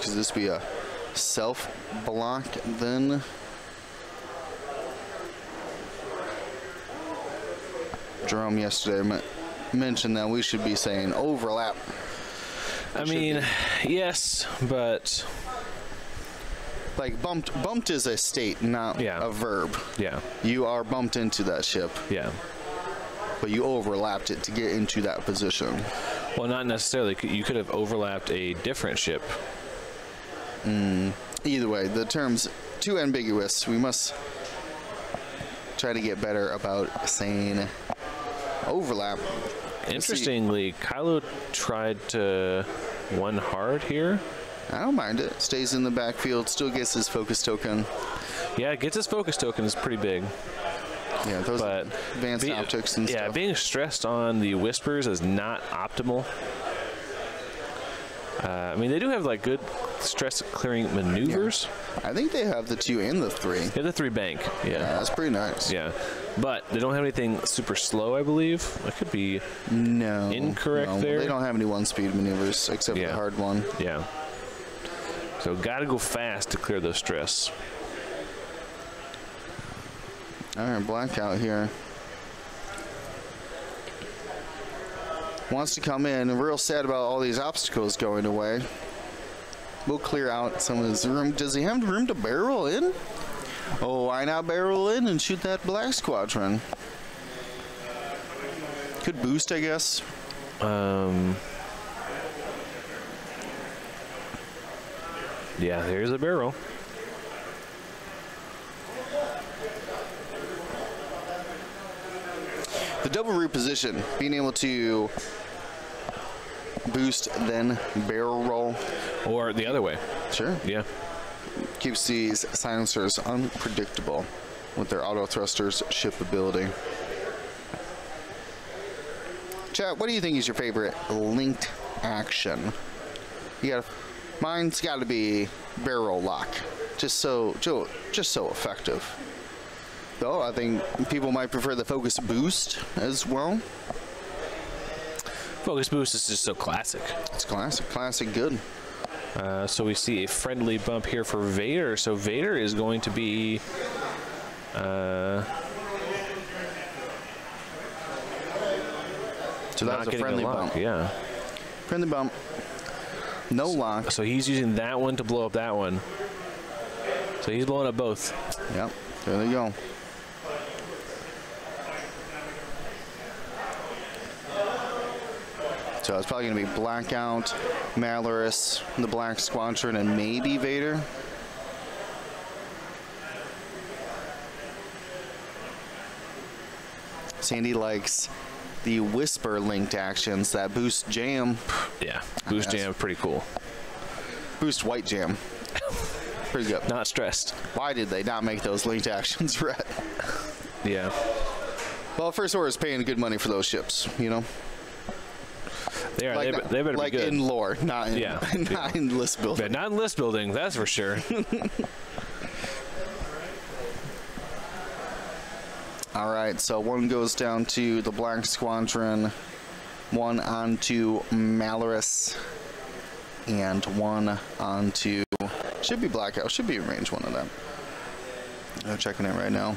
Could this be a self block then? Jerome yesterday mentioned that we should be saying overlap. I mean, yes, but like bumped is a state, not a verb. Yeah. You are bumped into that ship. Yeah. But you overlapped it to get into that position. Well, not necessarily. You could have overlapped a different ship. Either way, the term's too ambiguous. We must try to get better about saying overlap. Interestingly, Kylo tried to one hard here. I don't mind it. Stays in the backfield, still gets his focus token. Yeah, gets his focus token is pretty big. Yeah, those advanced optics and stuff. Yeah, being stressed on the Whispers is not optimal. I mean, they do have like good stress clearing maneuvers. Yeah. I think they have the 2 and the 3. They have the 3 bank. Yeah, that's pretty nice. Yeah, but they don't have anything super slow, I believe. That could be incorrect there. They don't have any 1-speed maneuvers except for the hard one. Yeah. So got to go fast to clear the stress. All right, blackout here. Wants to come in. Real sad about all these obstacles going away. We'll clear out some of his room. Does he have room to barrel in? Oh, why not barrel in and shoot that black squadron? Could boost, I guess. Yeah, there's a barrel. The double root position, being able to boost, then barrel roll. Or the other way. Sure. Yeah. Keeps these silencers unpredictable with their auto thrusters ship ability. Chat, what do you think is your favorite linked action? Mine's got to be barrel lock. Just so effective. Though I think people might prefer the focus boost as well. Focus boost is just so classic. It's classic good. So we see a friendly bump here for Vader. So Vader is going to be so that was a friendly bump. Yeah. Friendly bump. No lock. So he's using that one to blow up that one. So he's blowing up both. Yep. There they go. So it's probably going to be Blackout, Malorus, the Black Squadron, and maybe Vader. Sandy likes the Whisper linked actions that boost jam. Yeah, boost jam, pretty cool. Boost white jam. Pretty good. Not stressed. Why did they not make those linked actions red? Yeah. Well, First Order is paying good money for those ships, you know? They are. Like they better like be good. In lore, not in, not in list building. But not in list building, that's for sure. All right, so one goes down to the Black Squadron, one onto Malorus, and one onto, should be Blackout, should be in range one of them. I'm checking it right now.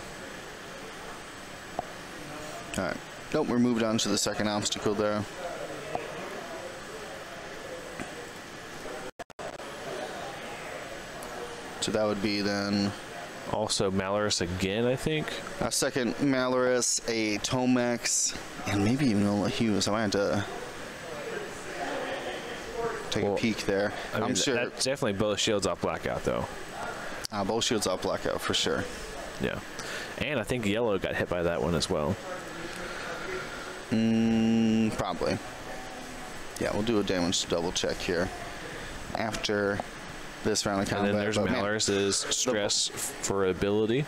All right, nope, we're moved on to the second obstacle there. So that would be then Also Malorus again, I think. a second Malorus, a Tomex, and maybe even a Hughes. I might have to take a peek there. I mean, I'm sure. That's definitely both shields off Blackout, though. Both shields off Blackout for sure. Yeah. And I think Yellow got hit by that one as well. Probably. Yeah, we'll do a damage double check here after this round of combat. And then there's Malorus's stress for ability.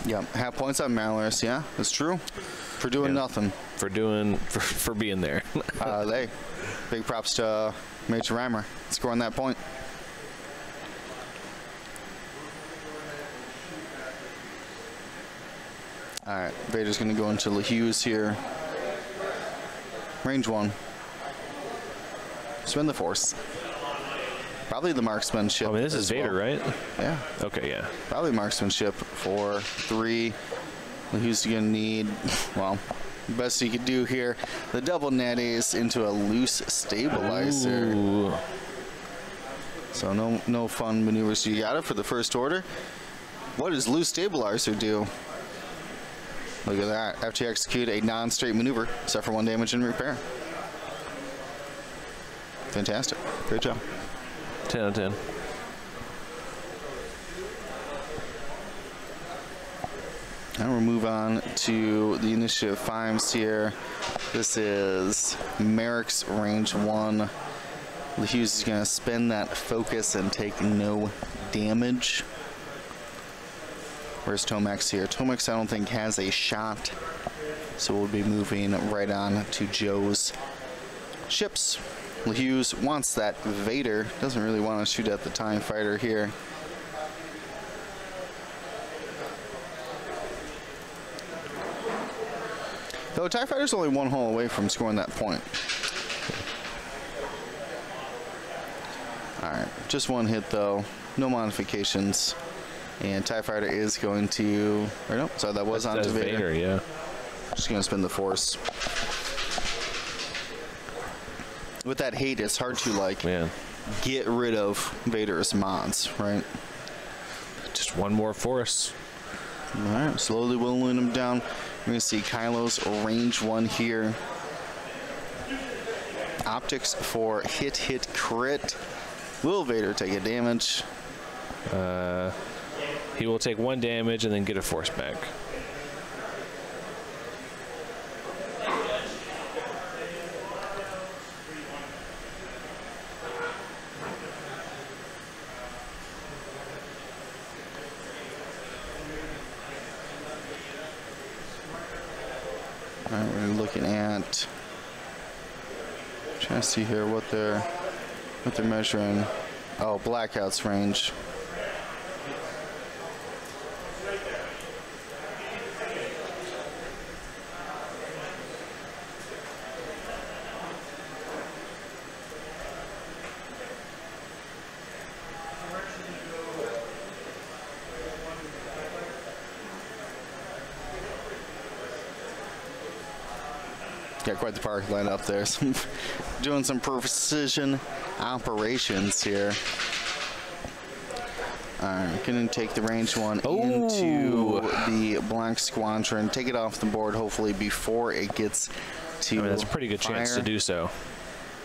Yeah, half points on Malorus. Yeah, that's true. For doing nothing. For being there. Big props to Major Reimer scoring that point. All right, Vader's going to go into Hughes here. Range 1. Spin the Force. Probably the marksmanship. I mean, this is Vader, right? Yeah. Okay, yeah. Probably marksmanship for 3. Hughes going to need, well, best he could do here. The double netties into a loose stabilizer. Ooh. So no fun maneuvers. You got it for the first order. What does loose stabilizer do? Look at that. After you execute a non-straight maneuver, suffer 1 damage and repair. Fantastic. Great job. 10 out of 10. Now we'll move on to the initiative 5s here. This is Merrick's range 1. Hughes is going to spend that focus and take no damage. Where's Tomex here? Tomex, I don't think, has a shot. So we'll be moving right on to Joe's ships. Hughes wants that Vader. Doesn't really want to shoot at the TIE Fighter here. Though TIE Fighter's only 1 hull away from scoring that point. Alright, just 1 hit though. No modifications. And TIE Fighter is going to... Or no, sorry, that was onto Vader. Yeah. Just going to spin the Force. With that hate, it's hard to, like, get rid of Vader's mods, right? Just 1 more Force. Alright, slowly whittling him down. We're going to see Kylo's range 1 here. Optics for hit, crit. Will Vader take a damage? He will take 1 damage and then get a Force back. All right, we're looking at, trying to see here what they're measuring. Oh, Blackout's range. Got quite the park line up there. Doing some precision operations here. Alright, gonna take the range 1 into the Black Squadron. Take it off the board, hopefully, before it gets to that's a pretty good chance to do so.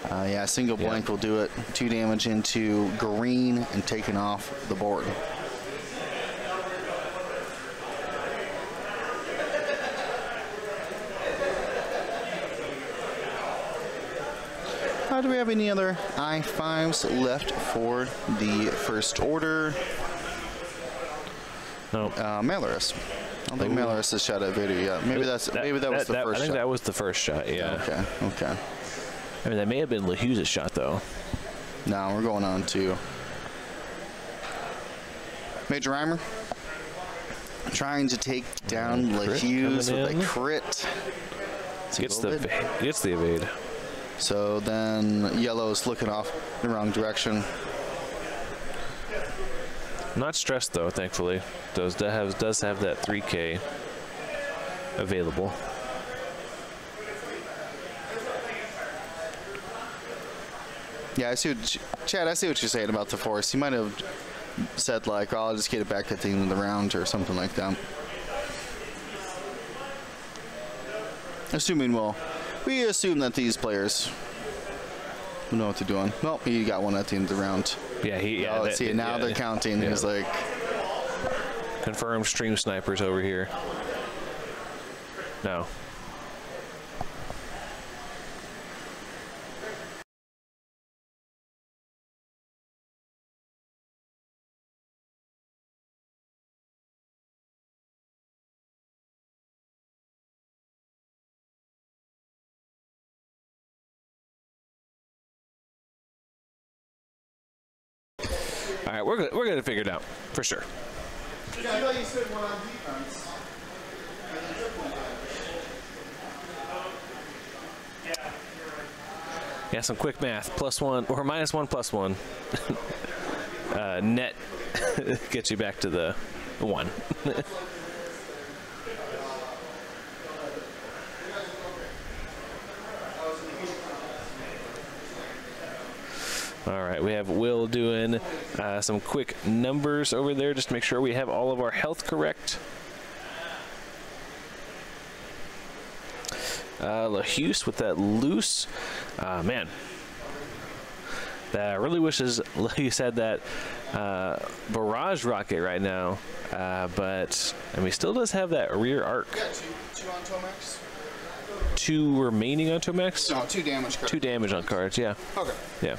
Yeah, single blank will do it. 2 damage into green and taken off the board. Do we have any other I-5s left for the first order? No. Malorus. I don't think Malorus has shot at Vader yet. Maybe that was the first shot. I think that was the first shot, yeah. Okay. I mean, that may have been Hughes' shot, though. No, we're going on to Major Reimer. Trying to take down Hughes with a crit. Gets the evade. So then Yellow's looking off the wrong direction. Not stressed though, thankfully. Does have that 3K available. Yeah, I see what Chad, I see what you're saying about the force. You might have said like, oh, I'll just get it back at the end of the round or something like that. Assuming, well, we assume that these players know what they're doing. Well, he got one at the end of the round. Yeah, oh, let's see, now they're counting. Yeah. He's like... Confirmed stream snipers over here. No. All right, we're gonna figure it out for sure. Yeah, some quick math. +1 or -1 +1. Net gets you back to the 1. All right, we have Will doing some quick numbers over there just to make sure we have all of our health correct. LaHuse with that loose. Man, I really wish you said that barrage rocket right now, but and he still does have that rear arc. Yeah, two on Tomex. 2 remaining on Tomex? No, 2 damage cards. 2 damage on cards, yeah. Okay. Yeah.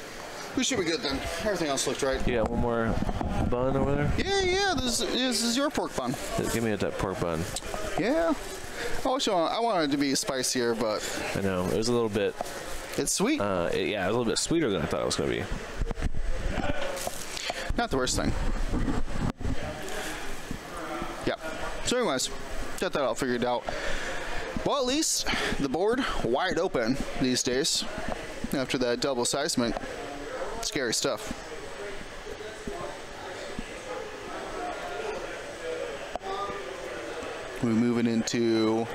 We should be good then. Everything else looked right. You got one more bun over there? Yeah, this is your pork bun. Give me that pork bun. Yeah. I wanted it to be spicier, but... I know, it was a little bit... It's sweet. Yeah, it was a little bit sweeter than I thought it was going to be. Not the worst thing. Yeah. So anyways, got that all figured out. Well, at least the board wide open these days after that double seismic. Scary stuff. We're moving into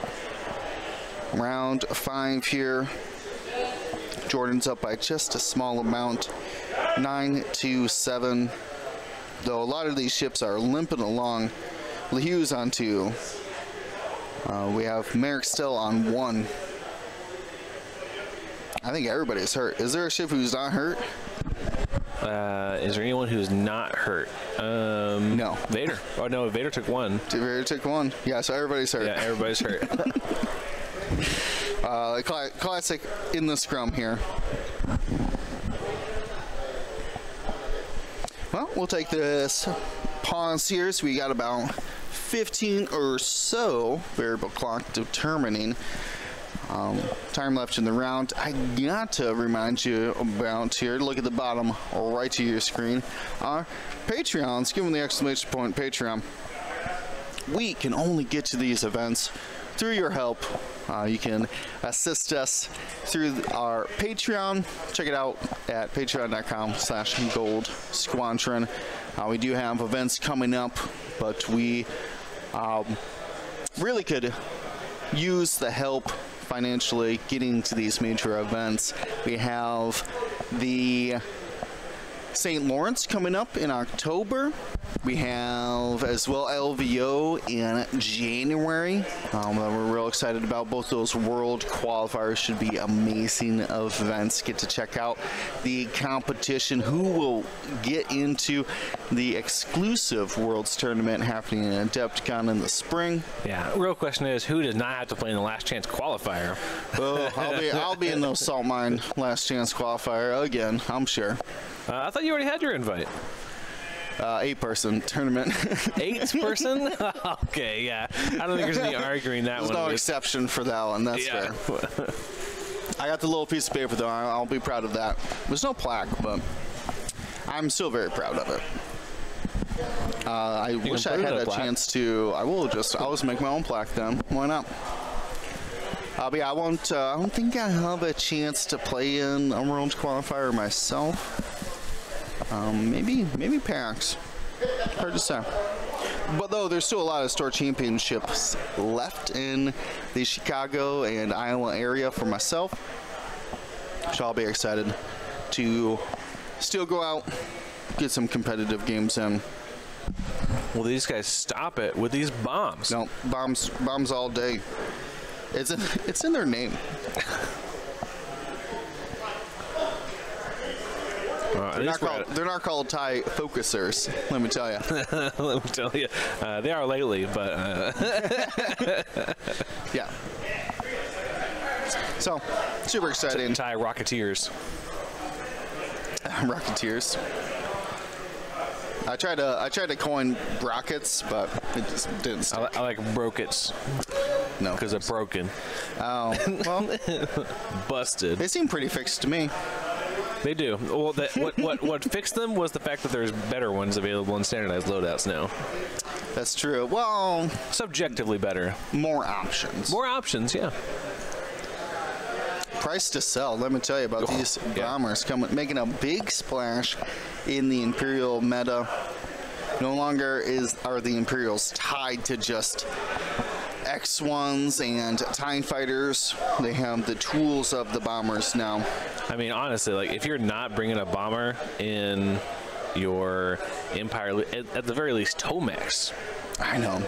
round 5 here. Jordan's up by just a small amount, 9-7. Though a lot of these ships are limping along. LaHue's on 2. We have Merrick still on 1. I think everybody's hurt. Is there a ship who's not hurt? Is there anyone who's not hurt? No. Vader. Oh, no, Vader took 1. Vader took 1. Yeah, so everybody's hurt. Yeah, everybody's hurt. Classic in the scrum here. Well, we'll take this pause here. So we got about 15 or so variable clock determining time left in the round. I got to remind you about here, look at the bottom right to your screen, our Patreons. Give them the exclamation point Patreon. We can only get to these events through your help. You can assist us through our Patreon. Check it out at patreon.com/Gold Squadron. We do have events coming up, but we really could use the help financially getting to these major events. We have the St. Lawrence coming up in October. We have as well LVO in January that we're real excited about. Both those world qualifiers should be amazing events. Get to check out the competition. Who will get into the exclusive Worlds tournament happening in Adepticon in the spring? Yeah, real question is, who does not have to play in the last chance qualifier? Oh, I'll be in the Salt Mine last chance qualifier again, I'm sure. I thought you already had your invite. 8-person tournament. 8-person? Okay, yeah. I don't think there's any arguing that there's one. There's no exception for that one, that's fair. I got the little piece of paper, though. I'll be proud of that. There's no plaque, but I'm still very proud of it. I wish I had a chance to. I'll just make my own plaque then. Why not? But yeah, I don't think I have a chance to play in a World Qualifier myself. Maybe PAX. Hard to say. But though there's still a lot of store championships left in the Chicago and Iowa area for myself, so I'll be excited to still go out, get some competitive games in. Well, these guys stop it with these bombs. No, bombs all day. It's in their name. They're not called TIE focusers, let me tell you. Let me tell you. They are lately, but... yeah. So, super exciting. TIE Rocketeers. Rocketeers. I tried to coin rockets, but it just didn't stick. I like brokets. No. Because they're broken. Oh, well. Busted. They seem pretty fixed to me. They do. Well, what fixed them was the fact that there's better ones available in standardized loadouts now. That's true. Well, subjectively better. More options. More options, yeah. Price to sell. Let me tell you about these bombers making a big splash in the Imperial meta. No longer are the Imperials tied to just X1s and TIE fighters. They have the tools of the bombers now. I mean, honestly, like if you're not bringing a bomber in your Empire, at the very least, Tomex. I know.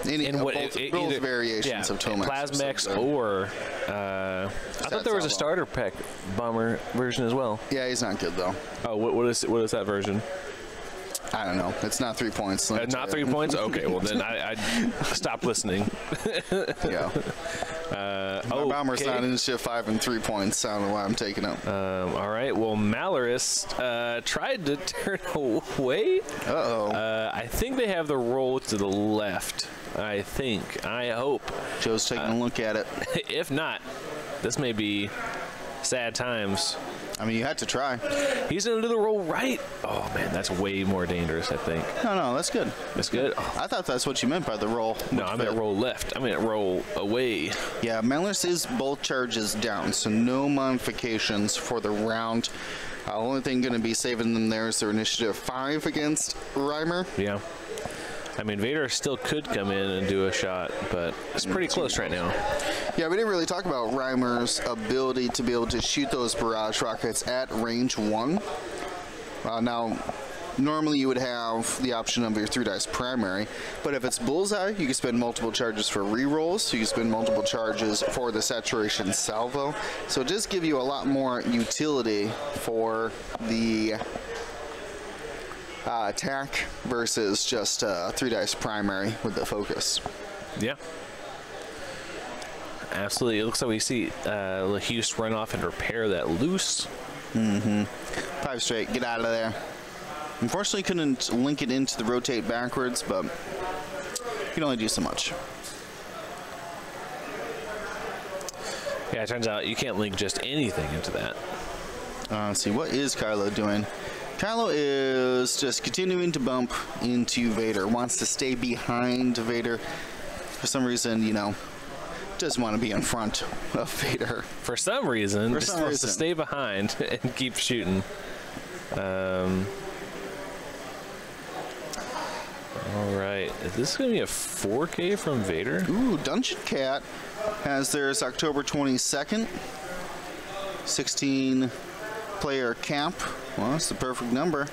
Both variations of Tomex. Plasmex or I thought there was a starter pack bomber version as well. Yeah, he's not good though. Oh, what is that version? I don't know. It's not 3 points. Not 3 points? Okay, well then I stopped listening. Yeah. My bomber's not in shift 5 and 3 points. I don't know why I'm taking it. All right. Well, Malorus tried to turn away. Uh-oh. I think they have the roll to the left. I think. I hope. Joe's taking a look at it. If not, this may be sad times. I mean, you had to try. He's going to do the roll right. Oh, man, that's way more dangerous, I think. No, that's good. That's good? I thought that's what you meant by the roll. No, I meant roll left. I meant roll away. Yeah, Malorus is both charges down, so no modifications for the round. The only thing going to be saving them there is their initiative 5 against Reimer. Yeah. I mean, Vader still could come in and do a shot, but it's pretty close right now. Yeah, we didn't really talk about Reimer's ability to be able to shoot those barrage rockets at range 1. Now, normally you would have the option of your 3-dice primary, but if it's bullseye, you can spend multiple charges for rerolls, you can spend multiple charges for the saturation salvo. So it just give you a lot more utility for the attack versus just 3-dice primary with the focus. Yeah. Absolutely. It looks like we see LaHuse run off and repair that loose. 5 straight. Get out of there. Unfortunately, couldn't link it into the rotate backwards, but you can only do so much. Yeah, it turns out you can't link just anything into that. Let's see. What is Kylo doing? Kylo is just continuing to bump into Vader. Wants to stay behind Vader. For some reason, doesn't want to be in front of Vader. For some reason, just wants to stay behind and keep shooting. All right. Is this going to be a 4K from Vader? Ooh, Dungeon Cat has theirs October 22nd. 16 player camp. Well, that's the perfect number.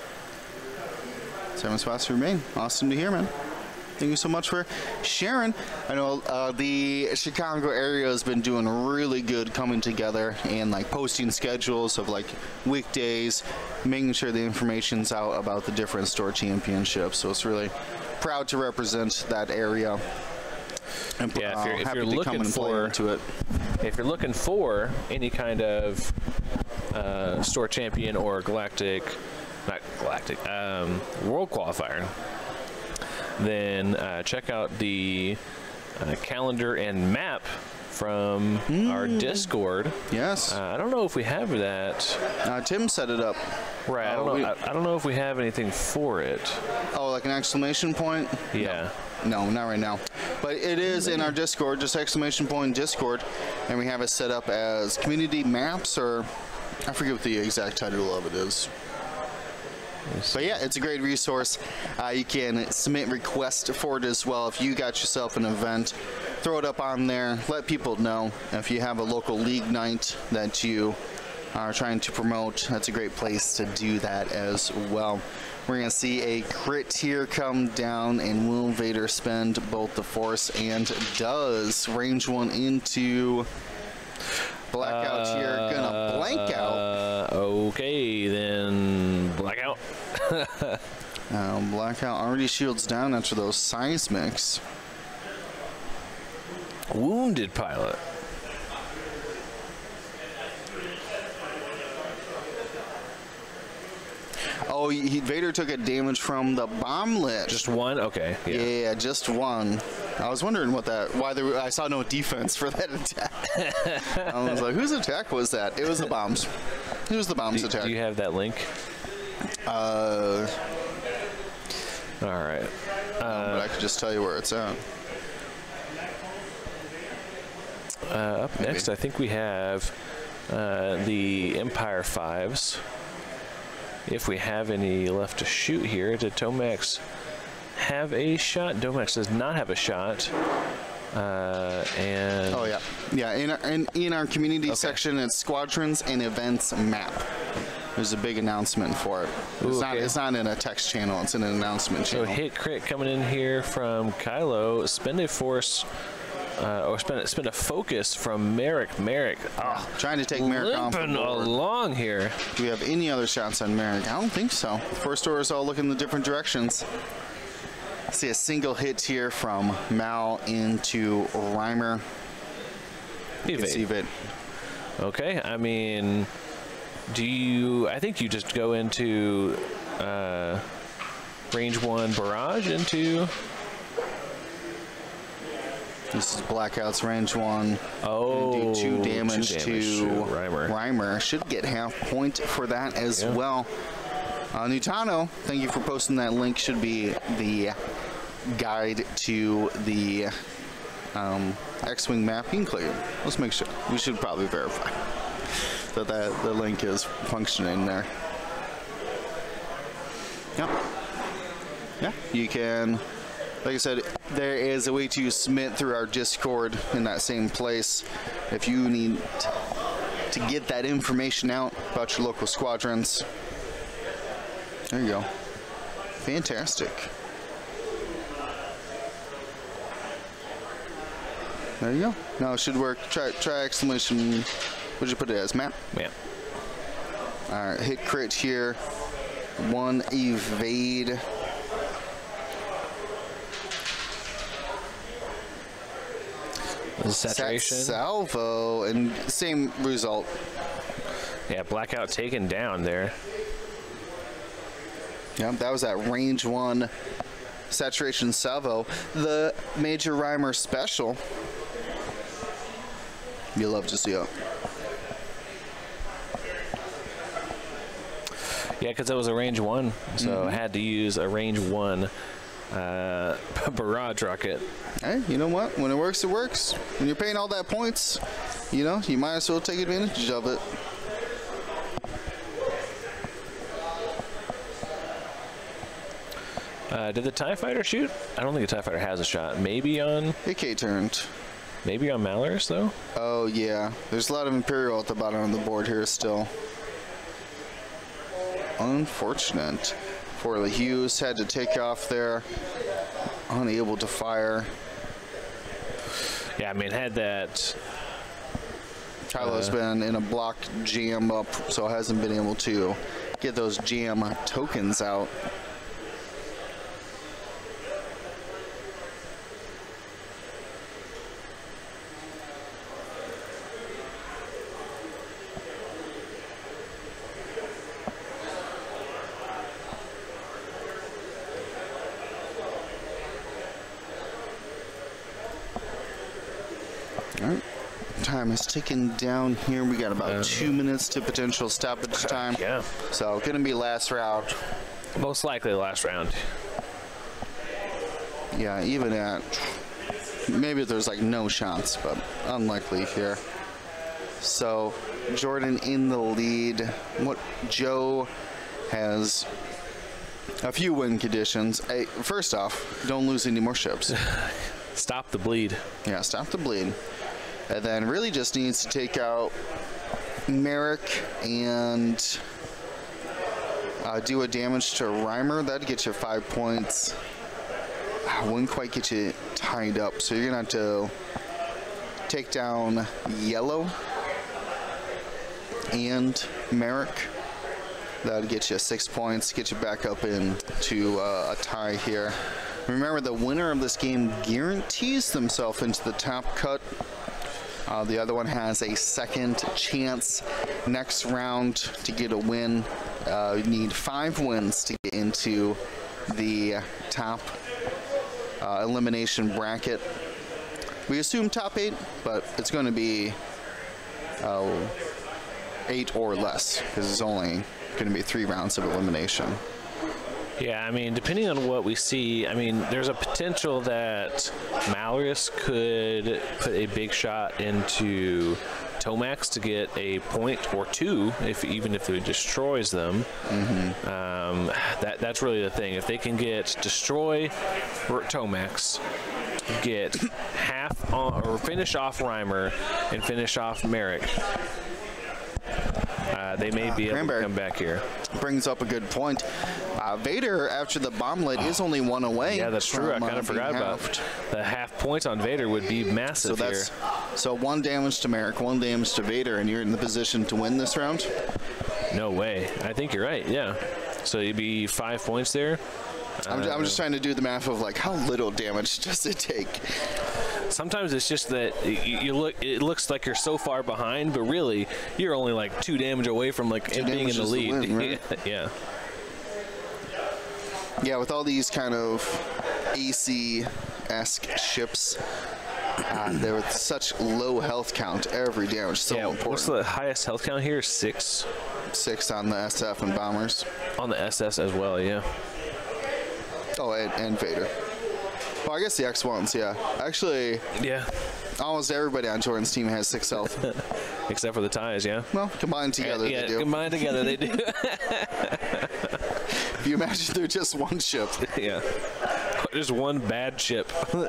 7 spots remain. Awesome to hear, man. Thank you so much for sharing. I know the Chicago area has been doing really good coming together and posting schedules of weekdays, making sure the information's out about the different store championships. So it's really proud to represent that area. And, yeah, if you're looking for any kind of store champion or world qualifier, then check out the calendar and map from our Discord. Yes. I don't know if we have that. Tim set it up. Right. I don't know if we have anything for it. Oh, like an exclamation point? Yeah. No, not right now. But it is in our Discord, just exclamation point Discord, and we have it set up as community maps, or I forget what the exact title of it is. But yeah, it's a great resource. You can submit requests for it as well. If you got yourself an event, throw it up on there. Let people know if you have a local league night that you are trying to promote, that's a great place to do that as well. We're going to see a crit here come down, and will Vader spend both the force, and does. Range 1 into blackout here, gonna blank out. Okay, then blackout. Blackout already shields down after those seismics. Wounded pilot. Oh, Vader took a damage from the bomblet. Just one? Okay. Yeah, just one. I was wondering I saw no defense for that attack. I was like, whose attack was that? It was the bombs. It was the bombs attack. Do you have that link? All right. But I could just tell you where it's at. Up next, I think we have the Empire 5s. If we have any left to shoot here, did Tomax have a shot? Tomax does not have a shot. And oh yeah, in our community section, it's Squadrons and Events map. There's a big announcement for it. It's not in a text channel, it's in an announcement channel. So hit crit coming in here from Kylo. Spend a force, or spend a focus from Merrick. Trying to take Merrick off the board. Limping along here. Do we have any other shots on Merrick? I don't think so. First orders all looking in different directions. See a single hit here from Mal into Reimer. Evade. Okay, I mean, I think you just go into range 1 barrage into. This is Blackout's range 1. Oh, do 2 damage to Reimer. Reimer. Should get half point for that as well. Nutano, thank you for posting that link. Should be the guide to the X-Wing map. You can click it. Let's make sure. We should probably verify that the link is functioning there. Yeah, you can. Like I said, there is a way to submit through our Discord in that same place if you need to get that information out about your local squadrons. There you go. Fantastic. There you go. Now it should work. Try exclamation. What'd you put it as? Map? Yeah. All right, hit crit here. 1 evade. Saturation. Salvo, and same result. Yeah, blackout taken down there. Yeah, that was that range 1 saturation salvo. The Major Reimer special. You love to see it. Yeah, because that was a range 1, so I had to use a range 1 barrage rocket. Hey, you know what? When it works, it works. When you're paying all that points, you know, you might as well take advantage of it. Did the TIE Fighter shoot? I don't think the TIE Fighter has a shot. Maybe on... AK turned. Maybe on Malorus, though? Oh, yeah. There's a lot of Imperial at the bottom of the board here still. Unfortunate. For the Hughes had to take off there. Unable to fire. Yeah, I mean, had that... Kylo's been in a blocked jam up, so hasn't been able to get those jam tokens out. Time is ticking down here. We got about 2 minutes to potential stoppage time. Yeah. So gonna be last round. Most likely the last round. Yeah, even at maybe there's like no shots, but unlikely here. So Jordan in the lead. What Joe has a few win conditions. Hey, first off, don't lose any more ships. Stop the bleed. Yeah, stop the bleed. And then really just needs to take out Merrick and do a damage to Reimer. That'd get you 5 points. Wouldn't quite get you tied up, so you're gonna have to take down Yellow and Merrick. That'd get you 6 points, get you back up into a tie here. Remember, the winner of this game guarantees themselves into the top cut. The other one has a second chance next round to get a win. You need 5 wins to get into the top elimination bracket. We assume top 8, but it's going to be 8 or less because it's only going to be 3 rounds of elimination. Yeah, I mean, depending on what we see, I mean, there's a potential that Malorus could put a big shot into Tomax to get a point or 2, even if it destroys them. That's really the thing. If they can get destroy Tomax, get half on, or finish off Reimer and finish off Merrick, they may be able to come back here. Brings up a good point. Vader, after the bomblet, is only 1 away. Yeah, that's true. I kind of forgot about the half point on Vader would be massive here. So 1 damage to Merrick, 1 damage to Vader, and you're in the position to win this round? No way. I think you're right, yeah. So you'd be 5 points there. I'm just trying to do the math of like how little damage does it take. Sometimes it's just that it looks like you're so far behind, but really you're only like 2 damage away from like being in the lead. Win, right? Yeah. Yeah, with all these kind of AC-esque ships, they're with such low health count, every damage is so important. What's the highest health count here? 6? 6 on the SF and bombers. On the SS as well, yeah. Oh, and Vader. Well, I guess the X1s, yeah. Actually, yeah, almost everybody on Jordan's team has 6 health. Except for the ties, yeah. Well, combined together, they do. Combined together, they do. If you imagine they're just 1 ship. Yeah. Just 1 bad ship. All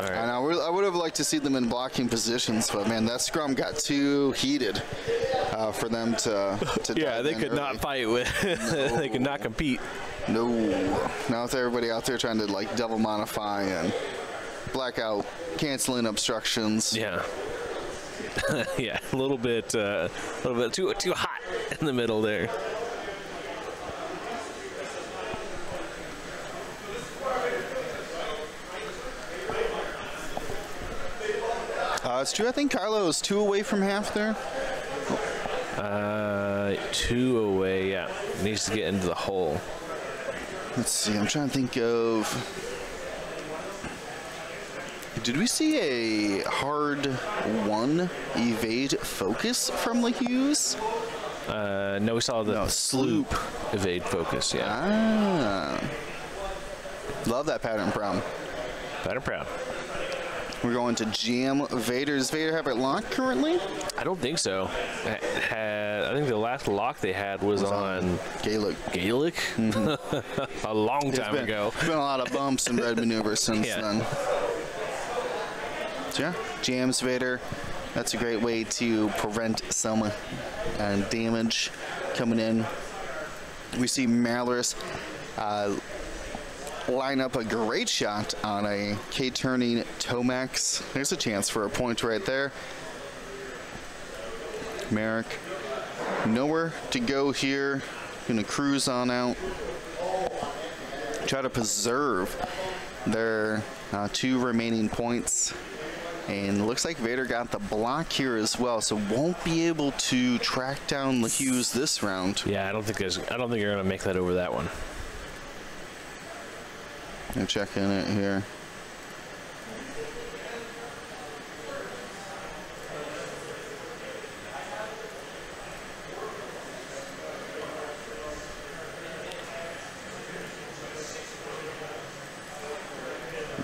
right. I know. I would have liked to see them in blocking positions, but man, that scrum got too heated for them to yeah, they could not fight with. No. They could not compete. No. Now with everybody out there trying to like double modify and blackout, canceling obstructions. Yeah. Yeah, a little bit too hot in the middle there. It's true. I think Carlo is 2 away from half there. 2 away, yeah. Needs to get into the hole. Let's see. I'm trying to think of. Did we see a hard 1 evade focus from the Hughes? No, we saw the sloop evade focus, yeah. Ah. Love that pattern proud. Pattern proud. We're going to jam Vader. Does Vader have it locked currently? I don't think so. I think the last lock they had was on Gaelic. Gaelic? Mm-hmm. A long time ago. There's been a lot of bumps and red maneuvers since then. So yeah, jams Vader. That's a great way to prevent some damage coming in. We see Malorus line up a great shot on a K-turning Tomax. There's a chance for a point right there. Merrick, nowhere to go here. Gonna cruise on out. Try to preserve their 2 remaining points. And looks like Vader got the block here as well, so won't be able to track down the Hughes this round. Yeah, I don't think you're gonna make that over that one. I'm checking it here.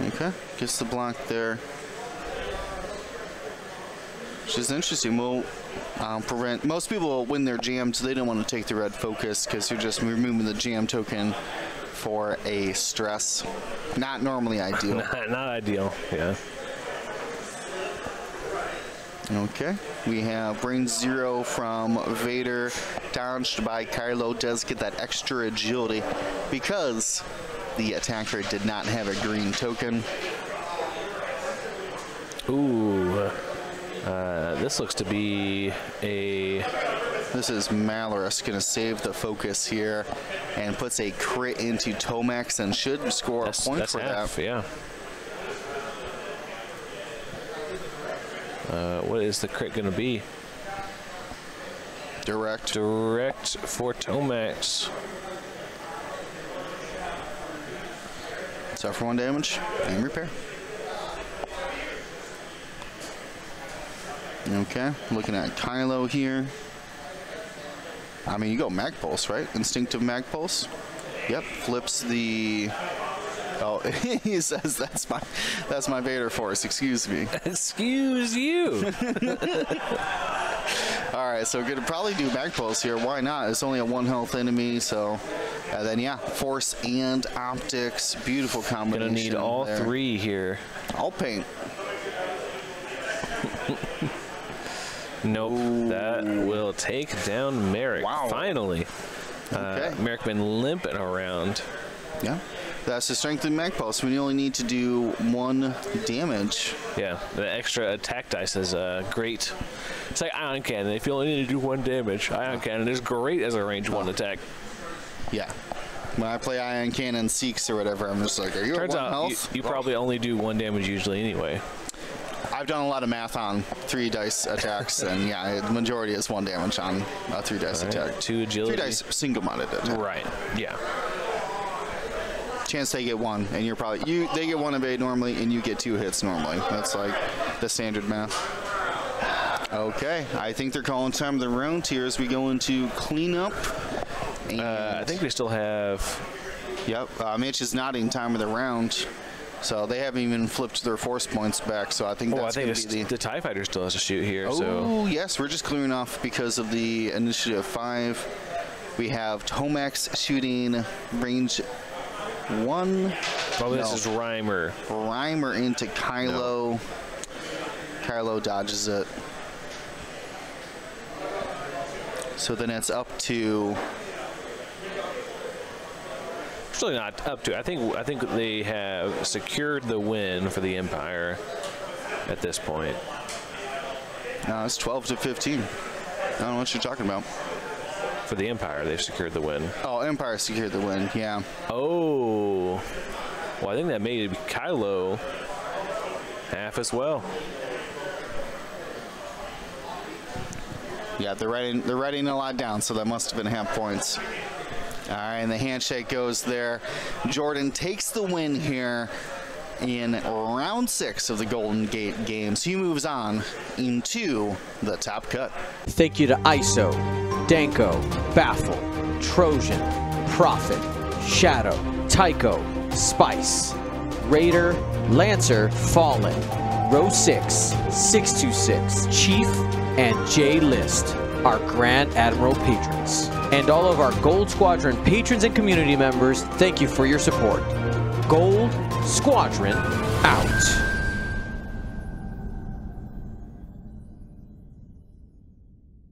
Okay, gets the block there. Which is interesting. We'll prevent. Most people, when they're jammed, they don't want to take the red focus because you're just removing the jam token for a stress. Not normally ideal. Not ideal, yeah. Okay, we have Brain 0 from Vader, dodged by Kylo, does get that extra agility because the attacker did not have a green token. Ooh, this looks to be a... This is Malorus going to save the focus here and puts a crit into Tomax and should score a point for half, that. Yeah. What is the crit going to be? Direct. Direct for Tomax. Suffer 1 damage and repair. Okay, looking at Kylo here. I mean, you go Mag Pulse, right? Instinctive Mag Pulse. Yep, flips the... Oh, he says that's my Vader Force. Excuse me. Excuse you. All right, so gonna probably do Mag Pulse here. Why not? It's only a 1 health enemy, so then yeah, Force and Optics, beautiful combination. Gonna need all there. 3 here. I'll paint. Nope, Ooh. that will take down Merrick. Wow. Finally. Okay. Merrick been limping around. Yeah. That's the strength of Mag Pulse. We only need to do 1 damage. Yeah, the extra attack dice is great. It's like Ion Cannon. If you only need to do 1 damage, Ion Cannon is great as a range 1 attack. Yeah. When I play Ion Cannon Seeks or whatever, I'm just like, are you Turns at 1 out health? you probably only do 1 damage usually anyway. I've done a lot of math on 3 dice attacks, and yeah, the majority is 1 damage on a 3 dice attack. 2 agility. 3 dice single-minded attack. Right, yeah. Chance they get 1, and you're probably they get 1 evade normally, and you get 2 hits normally. That's like the standard math. Okay, I think they're calling time of the round here as we go into cleanup. And I think we still have... Yep, Mitch is nodding time of the round. So they haven't even flipped their force points back, so I think that's going to be the TIE Fighter still has to shoot here. Oh, so. Yes, we're just clearing off because of the initiative 5. We have Tomax shooting range 1. Probably this is Reimer. Reimer into Kylo. No. Kylo dodges it. So then it's up to... It's really not up to. I think they have secured the win for the Empire at this point. No, it's 12 to 15. I don't know what you're talking about. For the Empire, they've secured the win. Oh, Empire secured the win, yeah. Oh. Well, I think that made Kylo half as well. Yeah, they're writing a lot down, so that must have been half points. All right, and the handshake goes there. Jordan takes the win here in round 6 of the Golden Gate Games. He moves on into the top cut. Thank you to ISO, Danko, Baffle, Trojan, Prophet, Shadow, Tycho, Spice, Raider, Lancer, Fallen, Row 6, 626, Chief, and J-List, our Grand Admiral patrons. And all of our Gold Squadron patrons and community members, thank you for your support. Gold Squadron out.